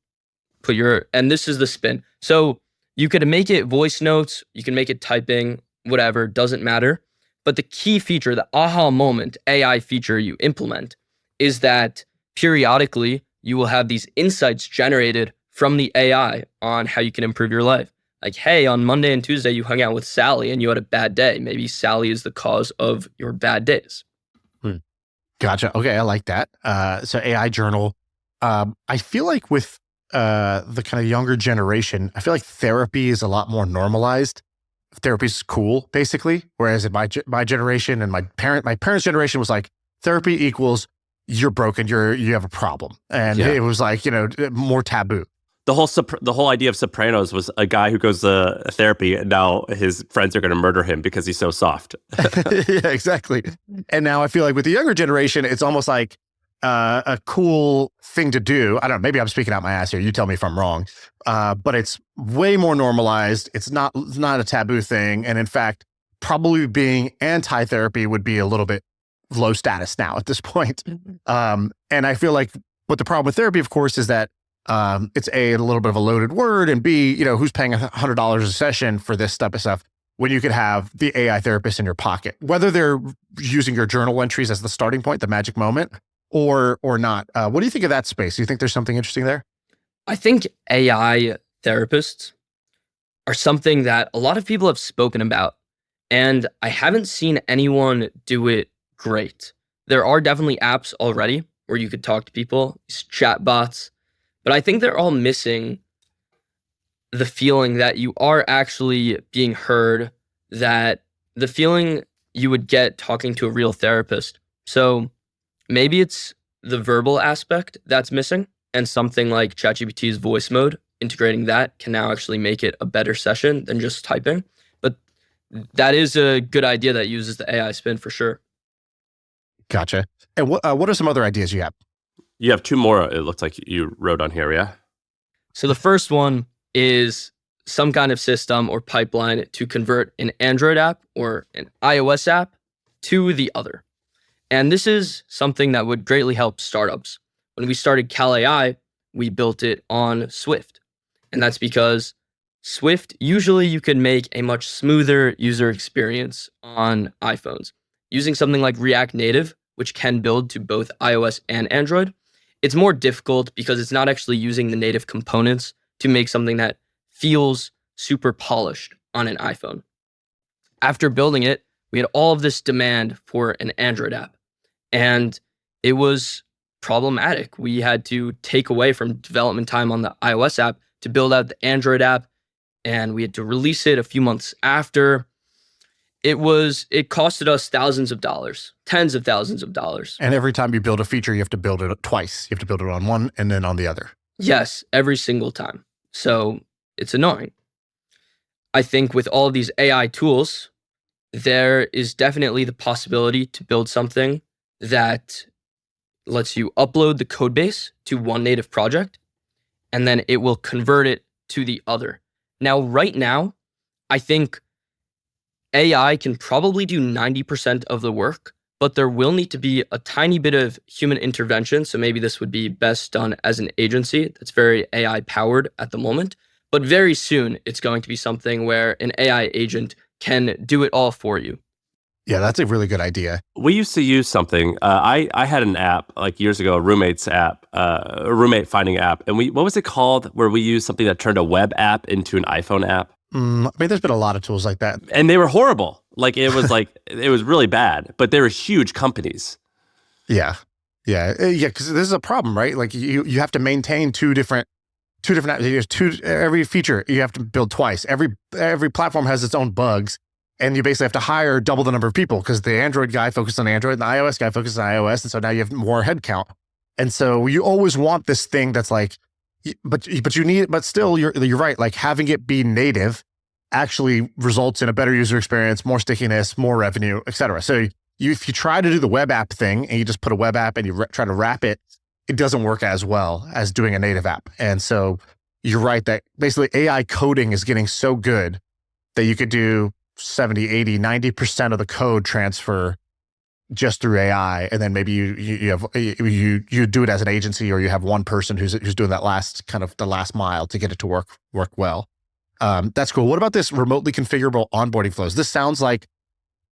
and this is the spin. So you could make it voice notes, you can make it typing, whatever, doesn't matter. But the key feature, the aha moment AI feature you implement is that periodically you will have these insights generated from the AI on how you can improve your life. Like, hey, on Monday and Tuesday, you hung out with Sally and you had a bad day. Maybe Sally is the cause of your bad days. Gotcha. Okay, I like that. So AI journal. I feel like with the kind of younger generation, I feel like therapy is a lot more normalized. Therapy is cool, basically. Whereas in my generation and my parents' generation was like, therapy equals you're broken, you have a problem. And it was like, more taboo. The whole idea of Sopranos was a guy who goes to therapy and now his friends are going to murder him because he's so soft. Yeah, exactly. And now I feel like with the younger generation, it's almost like a cool thing to do. I don't know, maybe I'm speaking out my ass here. You tell me if I'm wrong. But it's way more normalized. It's not a taboo thing. And in fact, probably being anti-therapy would be a little bit low status now at this point. And I feel like, but the problem with therapy, of course, is that it's a little bit of a loaded word, and B, who's paying $100 a session for this type of stuff when you could have the AI therapist in your pocket, whether they're using your journal entries as the starting point, the magic moment, or not. What do you think of that space? Do you think there's something interesting there? I think AI therapists are something that a lot of people have spoken about, and I haven't seen anyone do it great. There are definitely apps already where you could talk to people, these chat bots, but I think they're all missing the feeling that you are actually being heard, that the feeling you would get talking to a real therapist. So maybe it's the verbal aspect that's missing, and something like ChatGPT's voice mode, integrating that can now actually make it a better session than just typing. But that is a good idea that uses the AI spin for sure. Gotcha. And what are some other ideas you have? You have two more, it looks like you wrote on here, yeah? So the first one is some kind of system or pipeline to convert an Android app or an iOS app to the other. And this is something that would greatly help startups. When we started Cal AI, we built it on Swift. And that's because Swift, usually you can make a much smoother user experience on iPhones. Using something like React Native, which can build to both iOS and Android, it's more difficult because it's not actually using the native components to make something that feels super polished on an iPhone. After building it, we had all of this demand for an Android app, and it was problematic. We had to take away from development time on the iOS app to build out the Android app, and we had to release it a few months after. It costed us thousands of dollars, tens of thousands of dollars. And every time you build a feature, you have to build it twice. You have to build it on one and then on the other. Yes, every single time. So it's annoying. I think with all of these AI tools, there is definitely the possibility to build something that lets you upload the code base to one native project, and then it will convert it to the other. Now, right now, I think AI can probably do 90% of the work, but there will need to be a tiny bit of human intervention. So maybe this would be best done as an agency that's very AI powered at the moment. But very soon, it's going to be something where an AI agent can do it all for you. Yeah, that's a really good idea. We used to use something. I had an app like years ago, a roommate's app, a roommate finding app. And what was it called? Where we used something that turned a web app into an iPhone app. I mean, there's been a lot of tools like that. And they were horrible. Like it was it was really bad, but they were huge companies. Yeah. Because this is a problem, right? Like you have to maintain two different apps. Every feature you have to build twice. Every platform has its own bugs, and you basically have to hire double the number of people because the Android guy focuses on Android and the iOS guy focuses on iOS, and so now you have more headcount. And so you always want this thing that's like, but you need it. But still, you're right. Like having it be native actually results in a better user experience, more stickiness, more revenue, et cetera. So if you try to do the web app thing and you just put a web app and you try to wrap it, it doesn't work as well as doing a native app. And so you're right that basically AI coding is getting so good that you could do 70, 80, 90% of the code transfer just through AI. And then maybe you do it as an agency, or you have one person who's doing that the last mile to get it to work well. That's cool. What about this remotely configurable onboarding flows? This sounds like,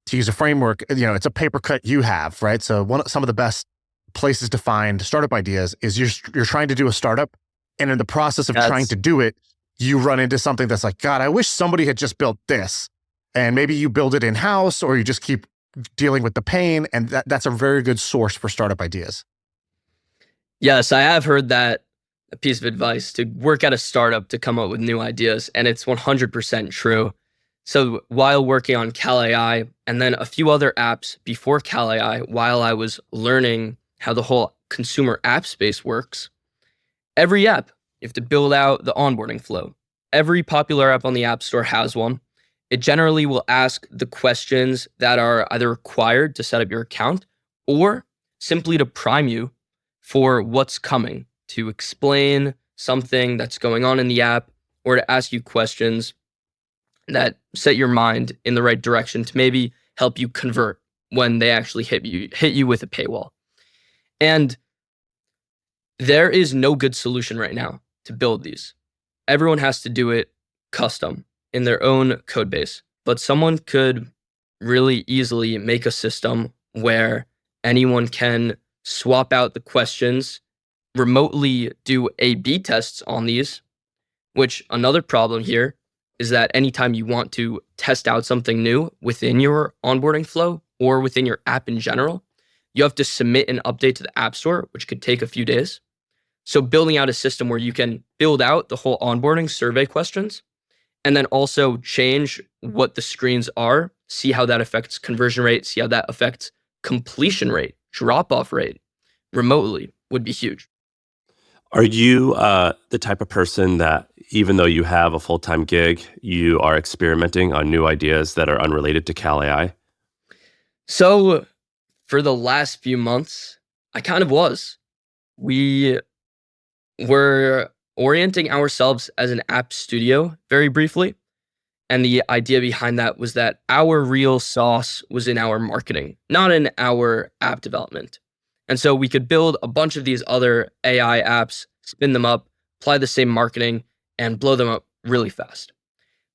to use a framework, it's a paper cut you have, right? So some of the best places to find startup ideas is you're trying to do a startup, and in the process of trying to do it, you run into something that's like, God, I wish somebody had just built this. And maybe you build it in-house, or you just keep dealing with the pain, and that's a very good source for startup ideas. Yes, I have heard that a piece of advice, to work at a startup to come up with new ideas, and it's 100% true. So while working on Cal AI and then a few other apps before Cal AI, while I was learning how the whole consumer app space works, every app, you have to build out the onboarding flow. Every popular app on the App Store has one. It generally will ask the questions that are either required to set up your account or simply to prime you for what's coming, to explain something that's going on in the app, or to ask you questions that set your mind in the right direction to maybe help you convert when they actually hit you with a paywall. And there is no good solution right now to build these. Everyone has to do it custom in their own code base, but someone could really easily make a system where anyone can swap out the questions, remotely do A/B tests on these, which another problem here, is that anytime you want to test out something new within your onboarding flow or within your app in general, you have to submit an update to the App Store, which could take a few days. So building out a system where you can build out the whole onboarding survey questions and then also change what the screens are, see how that affects conversion rate, see how that affects completion rate, drop-off rate remotely would be huge. Are you the type of person that even though you have a full-time gig, you are experimenting on new ideas that are unrelated to Cal AI? So for the last few months, I kind of was. We were orienting ourselves as an app studio very briefly. And the idea behind that was that our real sauce was in our marketing, not in our app development. And so we could build a bunch of these other AI apps, spin them up, apply the same marketing, and blow them up really fast.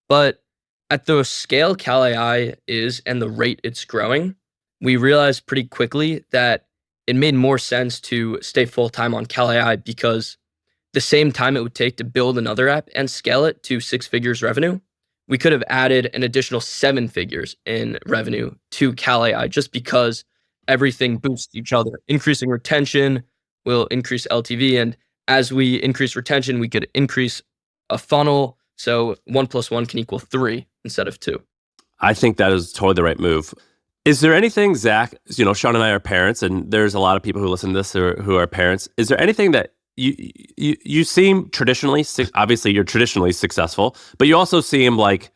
But at the scale Cal AI is and the rate it's growing, we realized pretty quickly that it made more sense to stay full-time on Cal AI because the same time it would take to build another app and scale it to 6 figures revenue, we could have added an additional 7 figures in revenue to Cal AI just because everything boosts each other. Increasing retention will increase LTV. And as we increase retention, we could increase a funnel. So 1 + 1 can equal 3 instead of 2. I think that is totally the right move. Is there anything, Zach, Shaan and I are parents, and there's a lot of people who listen to this who are parents. Is there anything that you seem traditionally, obviously you're traditionally successful, but you also seem like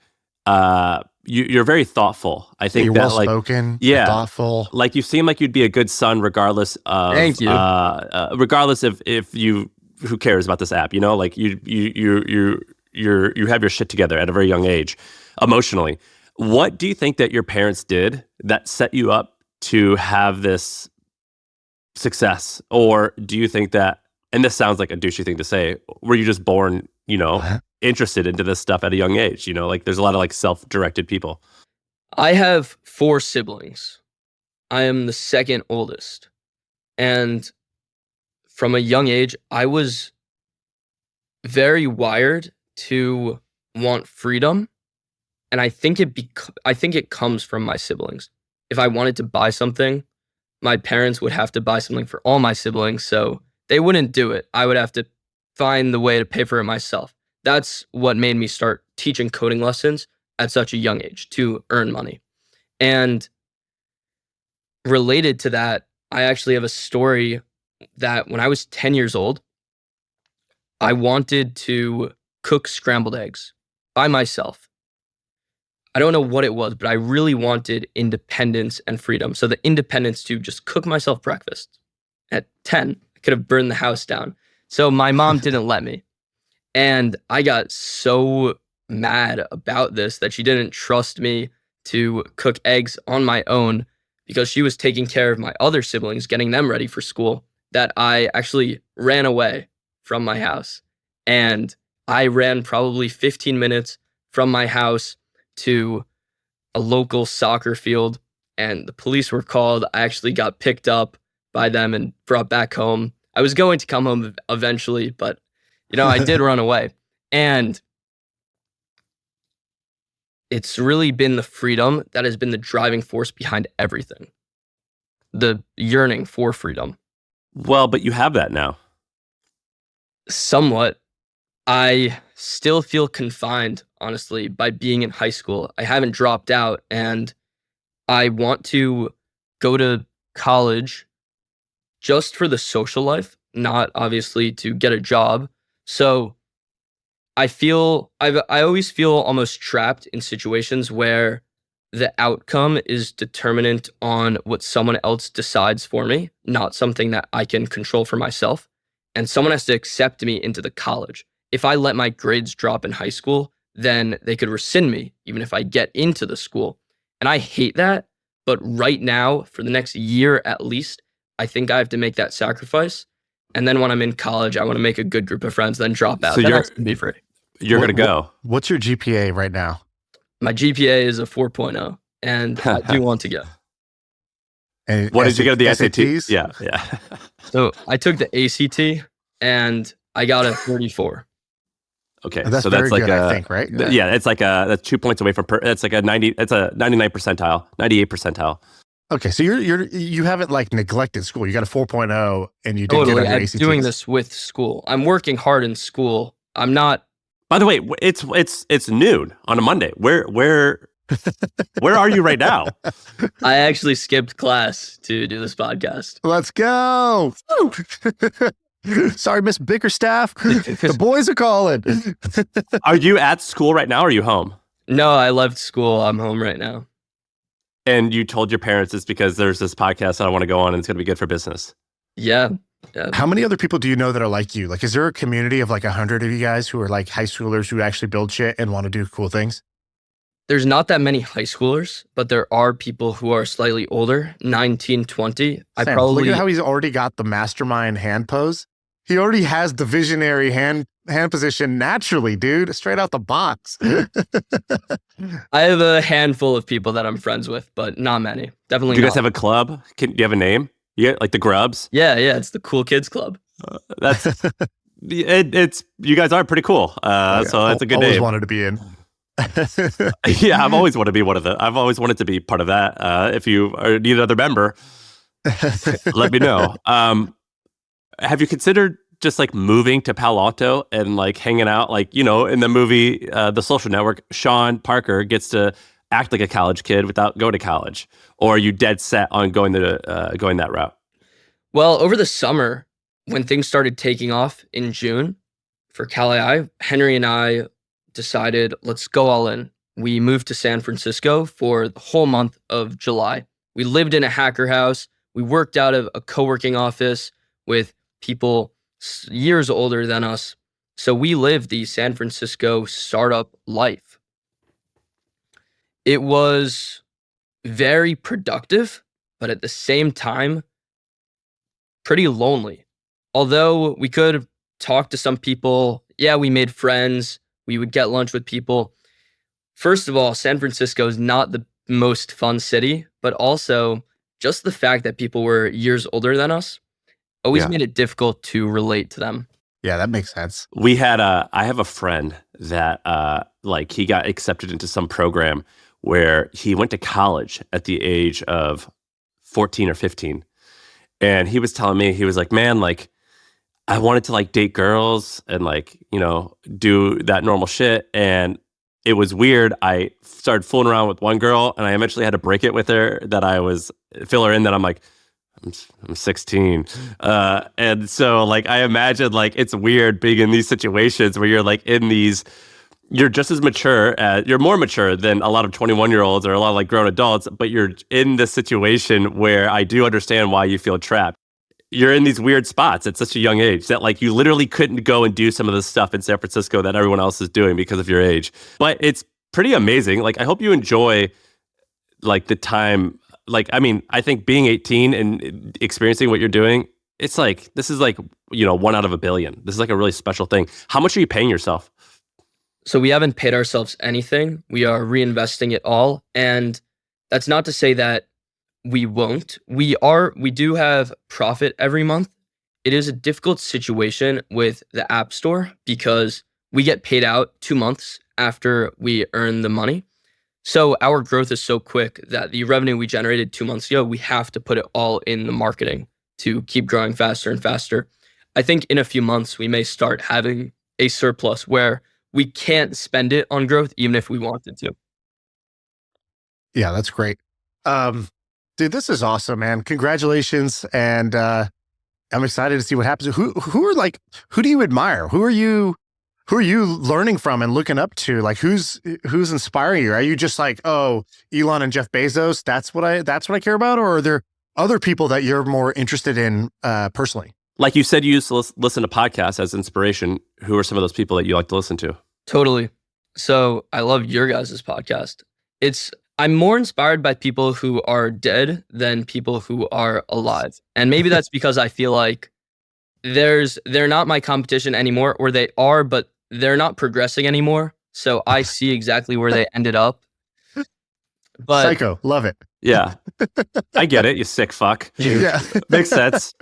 you're very thoughtful. I think you're that well-spoken, yeah, thoughtful. Like you seem like you'd be a good son regardless of, Thank you. Regardless if you, who cares about this app, like you have your shit together at a very young age, emotionally. What do you think that your parents did that set you up to have this success? Or do you think that, and this sounds like a douchey thing to say, were you just born, interested into this stuff at a young age? Like there's a lot of like self-directed people. I have 4 siblings. I am the second oldest. And from a young age, I was very wired to want freedom. And I think it comes from my siblings. If I wanted to buy something, my parents would have to buy something for all my siblings. So they wouldn't do it. I would have to find the way to pay for it myself. That's what made me start teaching coding lessons at such a young age to earn money. And related to that, I actually have a story that when I was 10 years old, I wanted to cook scrambled eggs by myself. I don't know what it was, but I really wanted independence and freedom. So the independence to just cook myself breakfast. At 10, I could have burned the house down. So my mom didn't let me. And I got so mad about this that she didn't trust me to cook eggs on my own because she was taking care of my other siblings, getting them ready for school, that I actually ran away from my house. And I ran probably 15 minutes from my house to a local soccer field, and the police were called. I actually got picked up by them and brought back home. I was going to come home eventually, but I did run away. And it's really been the freedom that has been the driving force behind everything. The yearning for freedom. Well, but you have that now. Somewhat. I still feel confined, honestly, by being in high school. I haven't dropped out, and I want to go to college just for the social life, not obviously to get a job. So I always feel almost trapped in situations where the outcome is determinant on what someone else decides for me, not something that I can control for myself. And someone has to accept me into the college. If I let my grades drop in high school, then they could rescind me, even if I get into the school. And I hate that. But right now, for the next year at least, I think I have to make that sacrifice. And then when I'm in college, I want to make a good group of friends, then drop out. So That has to be free. You're going to go. What's your GPA right now? My GPA is a 4.0, and I do want to go. And What did you get at the SATs? SATs? Yeah. So I took the ACT, and I got a 34. Okay, And that's so very that's like good, I think, right? yeah, it's like that's 2 points away from it's like a 90. It's a 99 percentile, 98 percentile. Okay, so you haven't like neglected school. You got a 4.0 and you did good Totally. on your I'm ACTs. doing this with school. I'm working hard in school. I'm not. By the way, it's noon on a Monday. Where are you right now? I actually skipped class to do this podcast. Let's go. Sorry, Miss Bickerstaff. The boys are calling. Are you at school right now or are you home? No, I left school. I'm home right now. And you told your parents it's because there's this podcast that I want to go on and it's going to be good for business. Yeah. How many other people do you know that are like you? Like, is there a community of like 100 of you guys who are like high schoolers who actually build shit and want to do cool things? There's not that many high schoolers, but there are people who are slightly older, 19, 20. Sam, look at how he's already got the mastermind hand pose. He already has the visionary hand position naturally, dude, straight out the box. I have a handful of people that I'm friends with, but not many. Definitely Do you not. guys have a club? Do you have a name? Yeah, like the Grubs? Yeah, it's the Cool Kids Club. That's it's you guys are pretty cool. So that's a good always name. wanted to be in. Yeah, I've always wanted to be one of the. I've always wanted to be part of that. If you need another member, let me know. Have you considered just like moving to Palo Alto and like hanging out, like, you know, in the movie The Social Network, Shaan Parker gets to act like a college kid without going to college, or are you dead set on going that route? Well, over the summer, when things started taking off in June for Cal AI, Henry and I decided, let's go all in. We moved to San Francisco for the whole month of July. We lived in a hacker house. We worked out of a co-working office with people years older than us. So we lived the San Francisco startup life. It was very productive, but at the same time, pretty lonely. Although we could talk to some people, yeah, we made friends, we would get lunch with people. First of all, San Francisco is not the most fun city, but also just the fact that people were years older than us always made it difficult to relate to them. Yeah, that makes sense. I have a friend that like he got accepted into some program where he went to college at the age of 14 or 15. And he was telling me, he was like, man, like I wanted to like date girls and like, you know, do that normal shit. And it was weird. I started fooling around with one girl and I eventually had to break it with her that I was fill her in that I'm like, I'm 16. And so like, I imagine like, it's weird being in these situations where you're like in these, you're just as mature, you're more mature than a lot of 21-year-olds or a lot of like grown adults, but you're in this situation where I do understand why you feel trapped. You're in these weird spots at such a young age that like you literally couldn't go and do some of the stuff in San Francisco that everyone else is doing because of your age. But it's pretty amazing. Like, I hope you enjoy like the time. Like, I mean, I think being 18 and experiencing what you're doing, it's like, this is like, you know, 1 out of a billion. This is like a really special thing. How much are you paying yourself? So we haven't paid ourselves anything. We are reinvesting it all. And that's not to say that we won't. We do have profit every month. It is a difficult situation with the App Store because we get paid out 2 months after we earn the money. So our growth is so quick that the revenue we generated 2 months ago, we have to put it all in the marketing to keep growing faster and faster. I think in a few months, we may start having a surplus where we can't spend it on growth even if we wanted to. Yeah, that's great. Dude, this is awesome, man. Congratulations. And I'm excited to see what happens. Who do you admire? Who are you learning from and looking up to? Like who's inspiring you? Are you just like, oh, Elon and Jeff Bezos, that's what I care about? Or are there other people that you're more interested in personally? Like you said, you used to listen to podcasts as inspiration. Who are some of those people that you like to listen to? Totally. So I love your guys' podcast. I'm more inspired by people who are dead than people who are alive. And maybe that's because I feel like they're not my competition anymore, or they are, but they're not progressing anymore. So I see exactly where they ended up. But Psycho, love it. Yeah. I get it, you sick fuck. Yeah. Makes sense.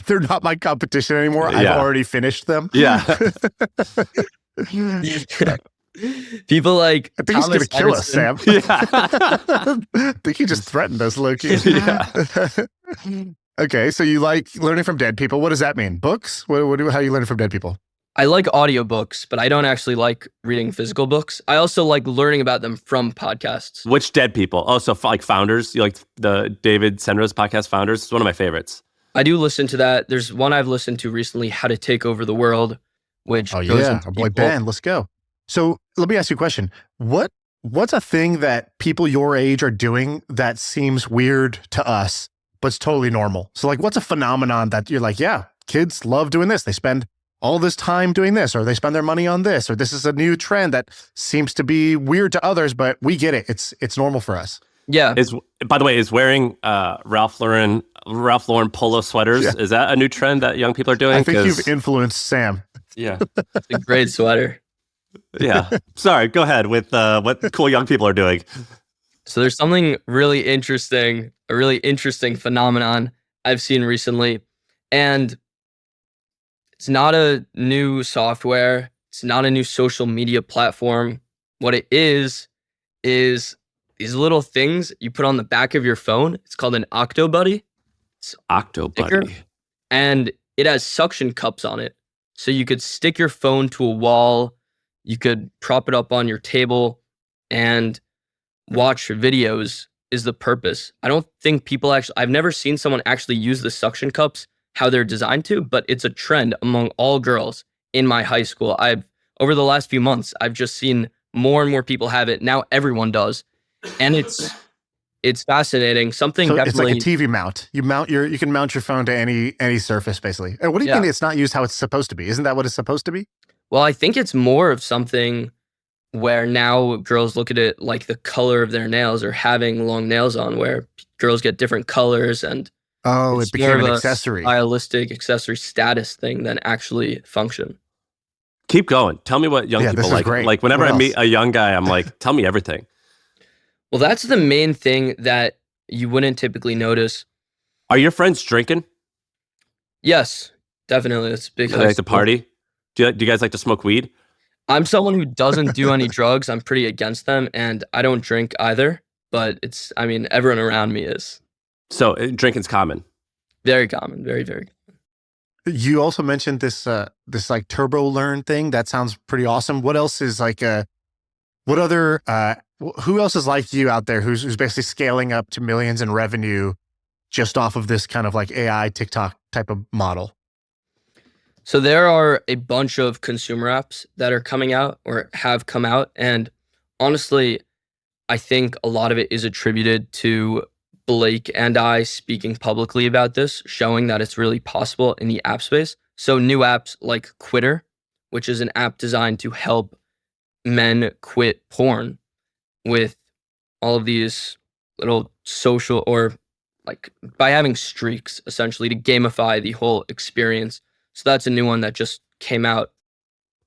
They're not my competition anymore. I've Yeah. already finished them. Yeah. People like I think he's going to kill us, Sam. Yeah. I think he just threatened us, Loki. Yeah. Okay, so you like learning from dead people. What does that mean? Books? How are you learning from dead people? I like audiobooks, but I don't actually like reading physical books. I also like learning about them from podcasts. Which dead people? Oh, so like Founders? You like the David Senra's podcast, Founders? It's one of my favorites. I do listen to that. There's one I've listened to recently, How to Take Over the World, which Oh goes yeah, into our boy people- Ben. Let's go. So let me ask you a question. What's a thing that people your age are doing that seems weird to us, but it's totally normal? So like, what's a phenomenon that you're like, yeah, kids love doing this. They spend all this time doing this, or they spend their money on this, or this is a new trend that seems to be weird to others, but we get it. It's normal for us. Yeah. By the way, is wearing Ralph Lauren polo sweaters, is that a new trend that young people are doing? I think you've influenced Sam. Yeah. It's a great sweater. Yeah. Sorry, go ahead with what cool young people are doing. So there's something really interesting, a really interesting phenomenon I've seen recently. And it's not a new software. It's not a new social media platform. What it is these little things you put on the back of your phone. It's called an Octobuddy. Octobuddy. And it has suction cups on it. So you could stick your phone to a wall. You could prop it up on your table and watch videos is the purpose. I don't think I've never seen someone actually use the suction cups how they're designed to, but it's a trend among all girls in my high school. Over the last few months, I've just seen more and more people have it. Now everyone does. And it's fascinating. Something So definitely it's like a TV mount. You can mount your phone to any surface basically. And what do you mean it's not used how it's supposed to be? Isn't that what it's supposed to be? Well, I think it's more of something where now girls look at it like the color of their nails or having long nails on, where girls get different colors, and Oh, it's it became more an of a accessory. stylistic accessory status thing than actually function. Keep going. Tell me what young Yeah, people this is like. great. Like whenever What I meet else? a young guy, I'm like, tell me everything. Well, that's the main thing that you wouldn't typically notice. Are your friends drinking? Yes, definitely. It's big. Do they like to party? Do you guys like to smoke weed? I'm someone who doesn't do any drugs. I'm pretty against them, and I don't drink either. But everyone around me is. So drinking's common. Very common. Very, very. You also mentioned this like turbo learn thing. That sounds pretty awesome. What else is like who else is like you out there who's basically scaling up to millions in revenue just off of this kind of like AI TikTok type of model? So there are a bunch of consumer apps that are coming out or have come out. And honestly, I think a lot of it is attributed to Blake and I speaking publicly about this, showing that it's really possible in the app space. So new apps like Quitter, which is an app designed to help men quit porn with all of these little social, or like by having streaks essentially to gamify the whole experience. So that's a new one that just came out.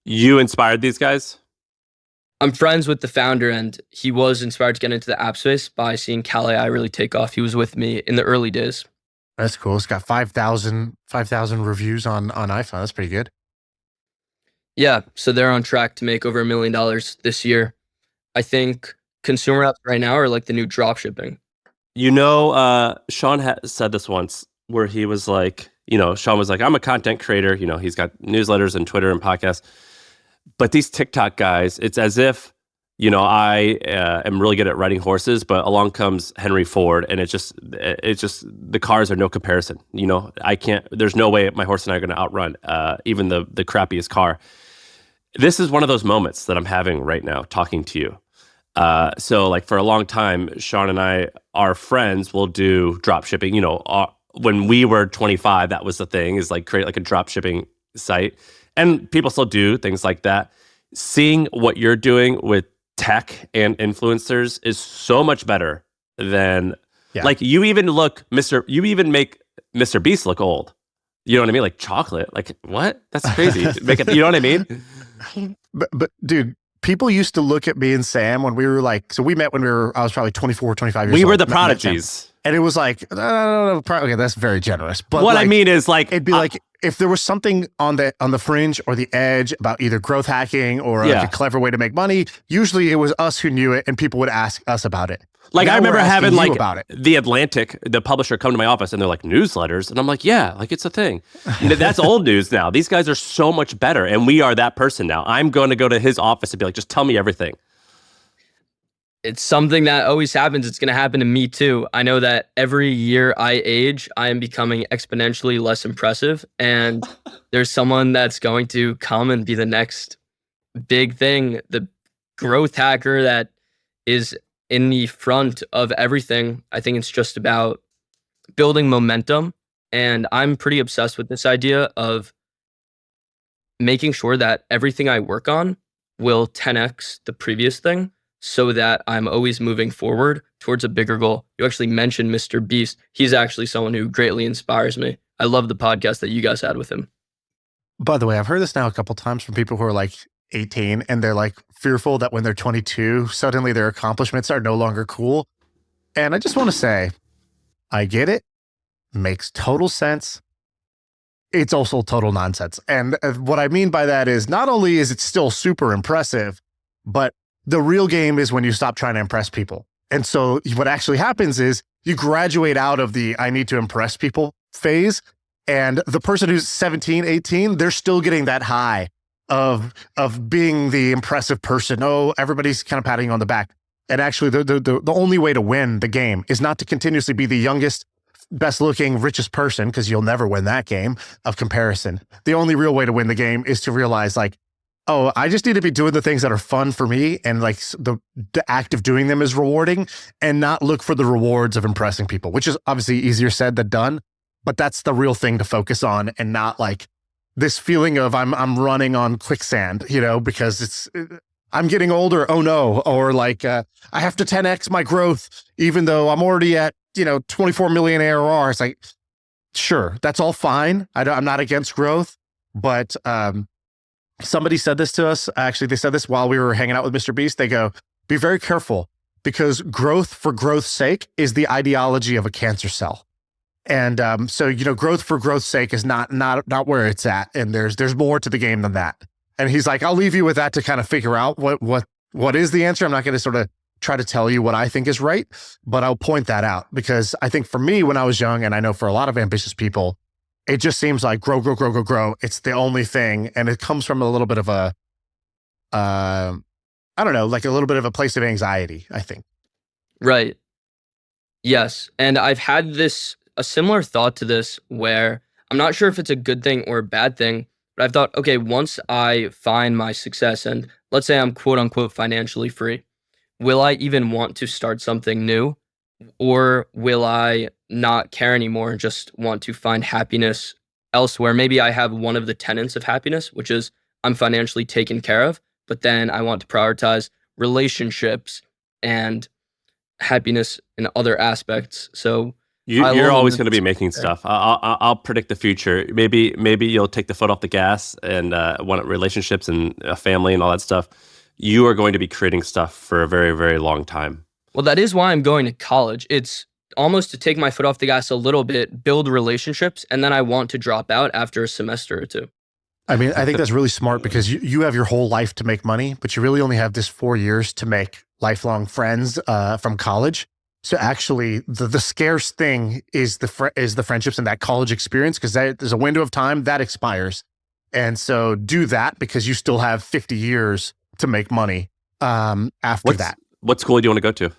You inspired these guys? I'm friends with the founder, and he was inspired to get into the app space by seeing Calais really take off. He was with me in the early days. That's cool. It's got 5,000 reviews on iPhone. That's pretty good. Yeah, so they're on track to make over $1 million this year. I think consumer apps right now are like the new drop shipping. You know, Shaan said this once where he was like, Shaan was like, I'm a content creator. He's got newsletters and Twitter and podcasts. But these TikTok guys, it's as if, I am really good at riding horses, but along comes Henry Ford, and it's just the cars are no comparison. There's no way my horse and I are going to outrun even the crappiest car. This is one of those moments that I'm having right now talking to you. So like for a long time, Shaan and I, our friends will do drop shipping. When we were 25, that was the thing, is like create like a drop shipping site. And people still do things like that. Seeing what you're doing with tech and influencers is so much better than like you even make Mr. Beast look old. You know what I mean? Like chocolate. Like what? That's crazy. Make it, you know what I mean? But dude, people used to look at me and Sam when we were like, so we met when I was probably 24, 25 years old. We were the met prodigies. and it was like, okay, that's very generous. But what I mean is like, it'd be like, if there was something on the fringe or the edge about either growth hacking or like a clever way to make money, usually it was us who knew it and people would ask us about it. Like, Now I remember we're asking having you like about it. The Atlantic, the publisher, come to my office and they're like, newsletters. And I'm like, yeah, like it's a thing. That's old news now. These guys are so much better. And we are that person now. I'm going to go to his office and be like, just tell me everything. It's something that always happens. It's going to happen to me too. I know that every year I age, I am becoming exponentially less impressive. And there's someone that's going to come and be the next big thing, the growth hacker that is in the front of everything. I think it's just about building momentum. And I'm pretty obsessed with this idea of making sure that everything I work on will 10x the previous thing so that I'm always moving forward towards a bigger goal. You actually mentioned Mr. Beast. He's actually someone who greatly inspires me. I love the podcast that you guys had with him. By the way, I've heard this now a couple times from people who are like 18 and they're like fearful that when they're 22, suddenly their accomplishments are no longer cool. And I just want to say, I get it. Makes total sense. It's also total nonsense. And what I mean by that is not only is it still super impressive, but the real game is when you stop trying to impress people. And so what actually happens is you graduate out of the I need to impress people phase. And the person who's 17, 18, they're still getting that high of being the impressive person. Oh, everybody's kind of patting you on the back. And actually, the only way to win the game is not to continuously be the youngest, best looking, richest person, because you'll never win that game of comparison. The only real way to win the game is to realize like, oh, I just need to be doing the things that are fun for me. And like the act of doing them is rewarding, and not look for the rewards of impressing people, which is obviously easier said than done. But that's the real thing to focus on, and not like this feeling of I'm running on quicksand, because I'm getting older. Oh no. Or like, I have to 10x my growth, even though I'm already at, 24 million ARR. It's like, sure, that's all fine. I'm not against growth, but, somebody said this to us. Actually, they said this while we were hanging out with Mr. Beast. They go, be very careful, because growth for growth's sake is the ideology of a cancer cell. And so, growth for growth's sake is not where it's at. And there's more to the game than that. And he's like, I'll leave you with that to kind of figure out what is the answer. I'm not going to sort of try to tell you what I think is right, but I'll point that out, because I think for me, when I was young, and I know for a lot of ambitious people, it just seems like grow. It's the only thing. And it comes from a little bit of a, I don't know, like a little bit of a place of anxiety, I think. Right. Yes. And I've had a similar thought to this, where I'm not sure if it's a good thing or a bad thing, but I've thought, okay, once I find my success and let's say I'm quote unquote financially free, will I even want to start something new? Or will I not care anymore and just want to find happiness elsewhere? Maybe I have one of the tenets of happiness, which is I'm financially taken care of, but then I want to prioritize relationships and happiness in other aspects. So you're always going to be making stuff. I'll predict the future. Maybe you'll take the foot off the gas and want relationships and a family and all that stuff. You are going to be creating stuff for a very, very long time. Well, that is why I'm going to college. It's almost to take my foot off the gas a little bit, build relationships, and then I want to drop out after a semester or two. I mean, I think that's really smart, because you have your whole life to make money, but you really only have this 4 years to make lifelong friends from college. So actually, the scarce thing is the friendships and that college experience, because there's a window of time that expires. And so do that, because you still have 50 years to make money after that. What school do you want to go to?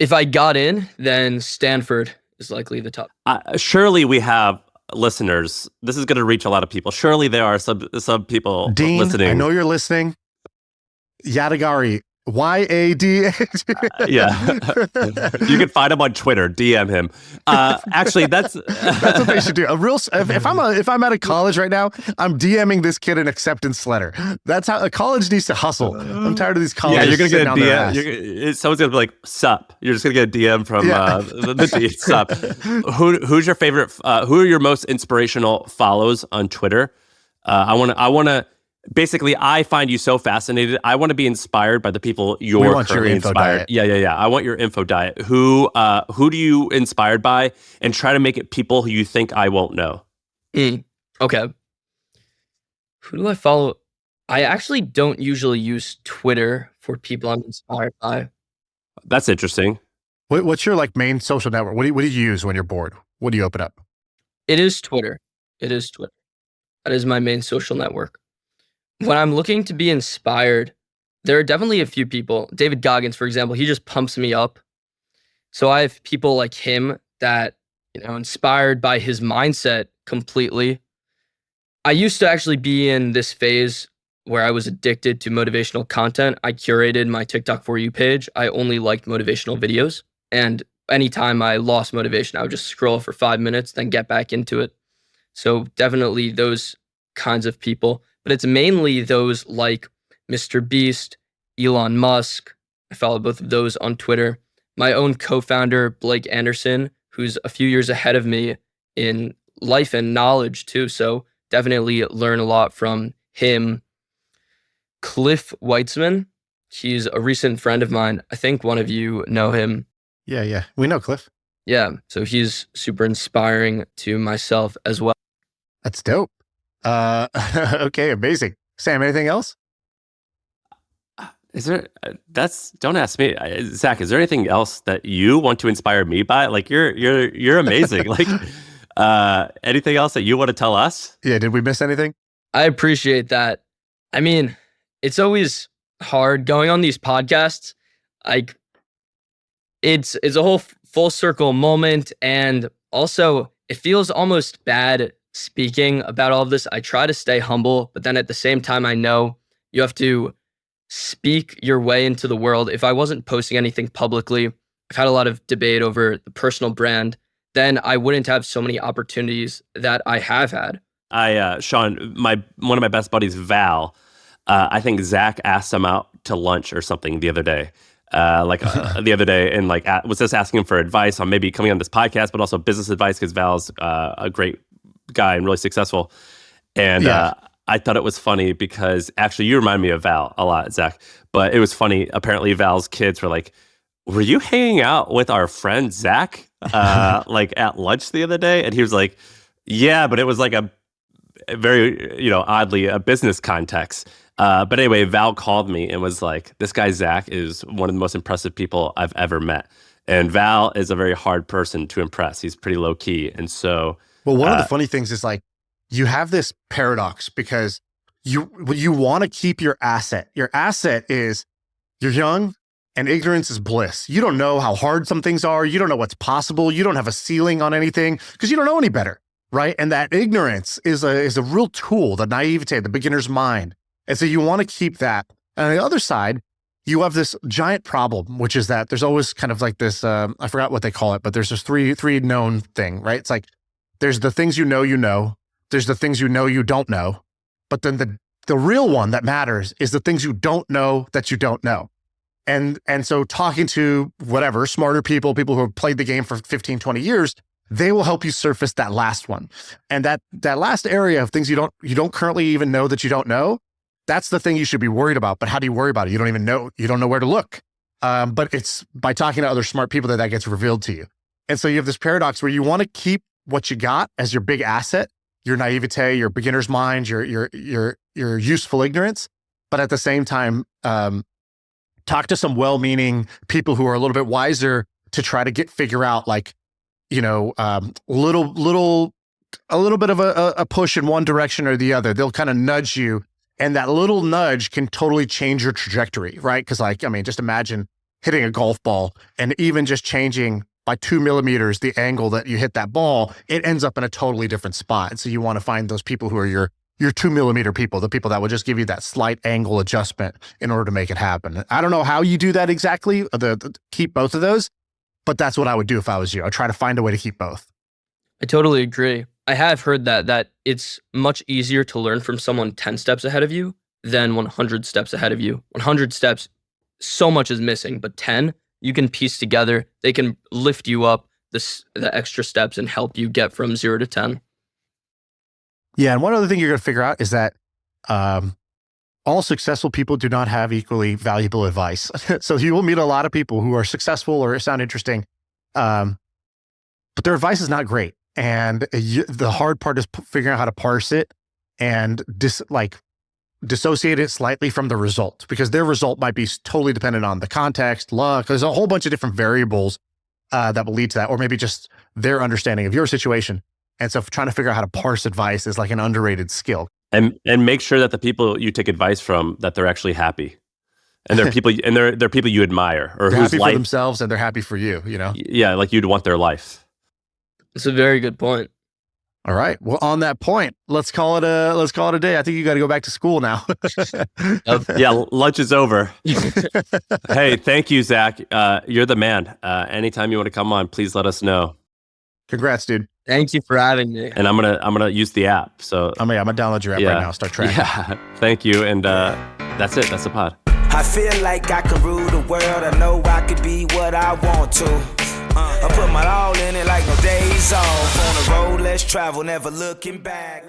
If I got in, then Stanford is likely the top. Surely we have listeners. This is going to reach a lot of people. Surely there are some people Dean, listening. I know you're listening. Yadagari, Y-A-D. Yeah. You can find him on Twitter. DM him. Actually, that's what they should do. If I'm at a college right now, I'm DMing this kid an acceptance letter. That's how a college needs to hustle. I'm tired of these colleges. Yeah, you're gonna get a DM. Someone's gonna be like, "Sup?" You're just gonna get a DM from the D. Sup? Who's your favorite? Who are your most inspirational follows on Twitter? I want to basically, I find you so fascinated. I want to be inspired by the people We you're want your currently info inspired. diet. Yeah. I want your info diet. Who do you inspired by, and try to make it people who you think I won't know. Okay. Who do I follow? I actually don't usually use Twitter for people I'm inspired by. That's interesting. What's your like main social network? What do you use when you're bored? What do you open up? It is Twitter. It is Twitter. That is my main social network. When I'm looking to be inspired, there are definitely a few people. David Goggins, for example, he just pumps me up. So I have people like him that, inspired by his mindset completely. I used to actually be in this phase where I was addicted to motivational content. I curated my TikTok For You page. I only liked motivational videos. And anytime I lost motivation, I would just scroll for 5 minutes, then get back into it. So definitely those kinds of people. But it's mainly those like Mr. Beast, Elon Musk. I follow both of those on Twitter. My own co-founder, Blake Anderson, who's a few years ahead of me in life and knowledge too. So definitely learn a lot from him. Cliff Weitzman, he's a recent friend of mine. I think one of you know him. Yeah. We know Cliff. Yeah, so he's super inspiring to myself as well. That's dope. Okay, amazing. Sam, anything else? Is there? Don't ask me, Zach. Is there anything else that you want to inspire me by? Like you're amazing. Like anything else that you want to tell us? Yeah. Did we miss anything? I appreciate that. I mean, it's always hard going on these podcasts. Like, it's a whole full circle moment, and also it feels almost bad speaking about all of this. I try to stay humble, but then at the same time, I know you have to speak your way into the world. If I wasn't posting anything publicly, I've had a lot of debate over the personal brand, then I wouldn't have so many opportunities that I have had. Shaan, one of my best buddies, Val, I think Zach asked him out to lunch or something the other day. The other day, and was just asking him for advice on maybe coming on this podcast, but also business advice, because Val's a great guy and really successful. And I thought it was funny because actually you remind me of Val a lot, Zach. But it was funny. Apparently, Val's kids were like, "Were you hanging out with our friend Zach at lunch the other day?" And he was like, "Yeah, but it was like a very oddly a business context." But anyway, Val called me and was like, "This guy Zach is one of the most impressive people I've ever met." And Val is a very hard person to impress. He's pretty low key, and so. Well, one of the funny things is you have this paradox because you want to keep your asset. Your asset is you're young and ignorance is bliss. You don't know how hard some things are. You don't know what's possible. You don't have a ceiling on anything because you don't know any better, right? And that ignorance is a real tool, the naivete, the beginner's mind. And so you want to keep that. And on the other side, you have this giant problem, which is that there's always kind of like this, I forgot what they call it, but there's this three known thing, right? It's like, there's the things you know, there's the things you don't know, but then the real one that matters is the things you don't know that you don't know. And so talking to whatever, smarter people who have played the game for 15, 20 years, they will help you surface that last one. And that last area of things you don't currently even know that you don't know, that's the thing you should be worried about. But how do you worry about it? You don't even know. You don't know where to look. But it's by talking to other smart people that gets revealed to you. And so you have this paradox where you want to keep what you got as your big asset, your naivete, your beginner's mind, your useful ignorance. But at the same time, talk to some well-meaning people who are a little bit wiser to try to figure out a little bit of a push in one direction or the other. They'll kind of nudge you. And that little nudge can totally change your trajectory, right? Because just imagine hitting a golf ball and even just changing by 2 millimeters the angle that you hit that ball, it ends up in a totally different spot. So you want to find those people who are your 2 millimeter people, the people that will just give you that slight angle adjustment in order to make it happen. I don't know how you do that exactly, keep both of those, but that's what I would do if I was you. I'd try to find a way to keep both. I totally agree. I have heard that it's much easier to learn from someone 10 steps ahead of you than 100 steps ahead of you. 100 steps, so much is missing, but 10, you can piece together. They can lift you up the extra steps and help you get from 0 to 10. Yeah, and one other thing you're going to figure out is that all successful people do not have equally valuable advice. So you will meet a lot of people who are successful or sound interesting, but their advice is not great. And the hard part is figuring out how to parse it and dissociate it slightly from the result, because their result might be totally dependent on the context, luck. There's a whole bunch of different variables that will lead to that, or maybe just their understanding of your situation. And so trying to figure out how to parse advice is like an underrated skill. And make sure that the people you take advice from, that they're actually happy. And they're people and they're people you admire, or they're whose happy life for themselves and they're happy for you, you know? Yeah, like you'd want their life. It's a very good point. All right. Well, on that point, let's call it a day. I think you got to go back to school now. Yeah, lunch is over. Hey, thank you, Zach. You're the man. Anytime you want to come on, please let us know. Congrats, dude. Thank you for having me. And I'm gonna use the app. So I'm gonna download your app right now. Start tracking. Yeah. Thank you. And that's it. That's the pod. I feel like I can rule the world. I know I could be what I want to. I put my all in it like no days off. On the road, let's travel, never looking back.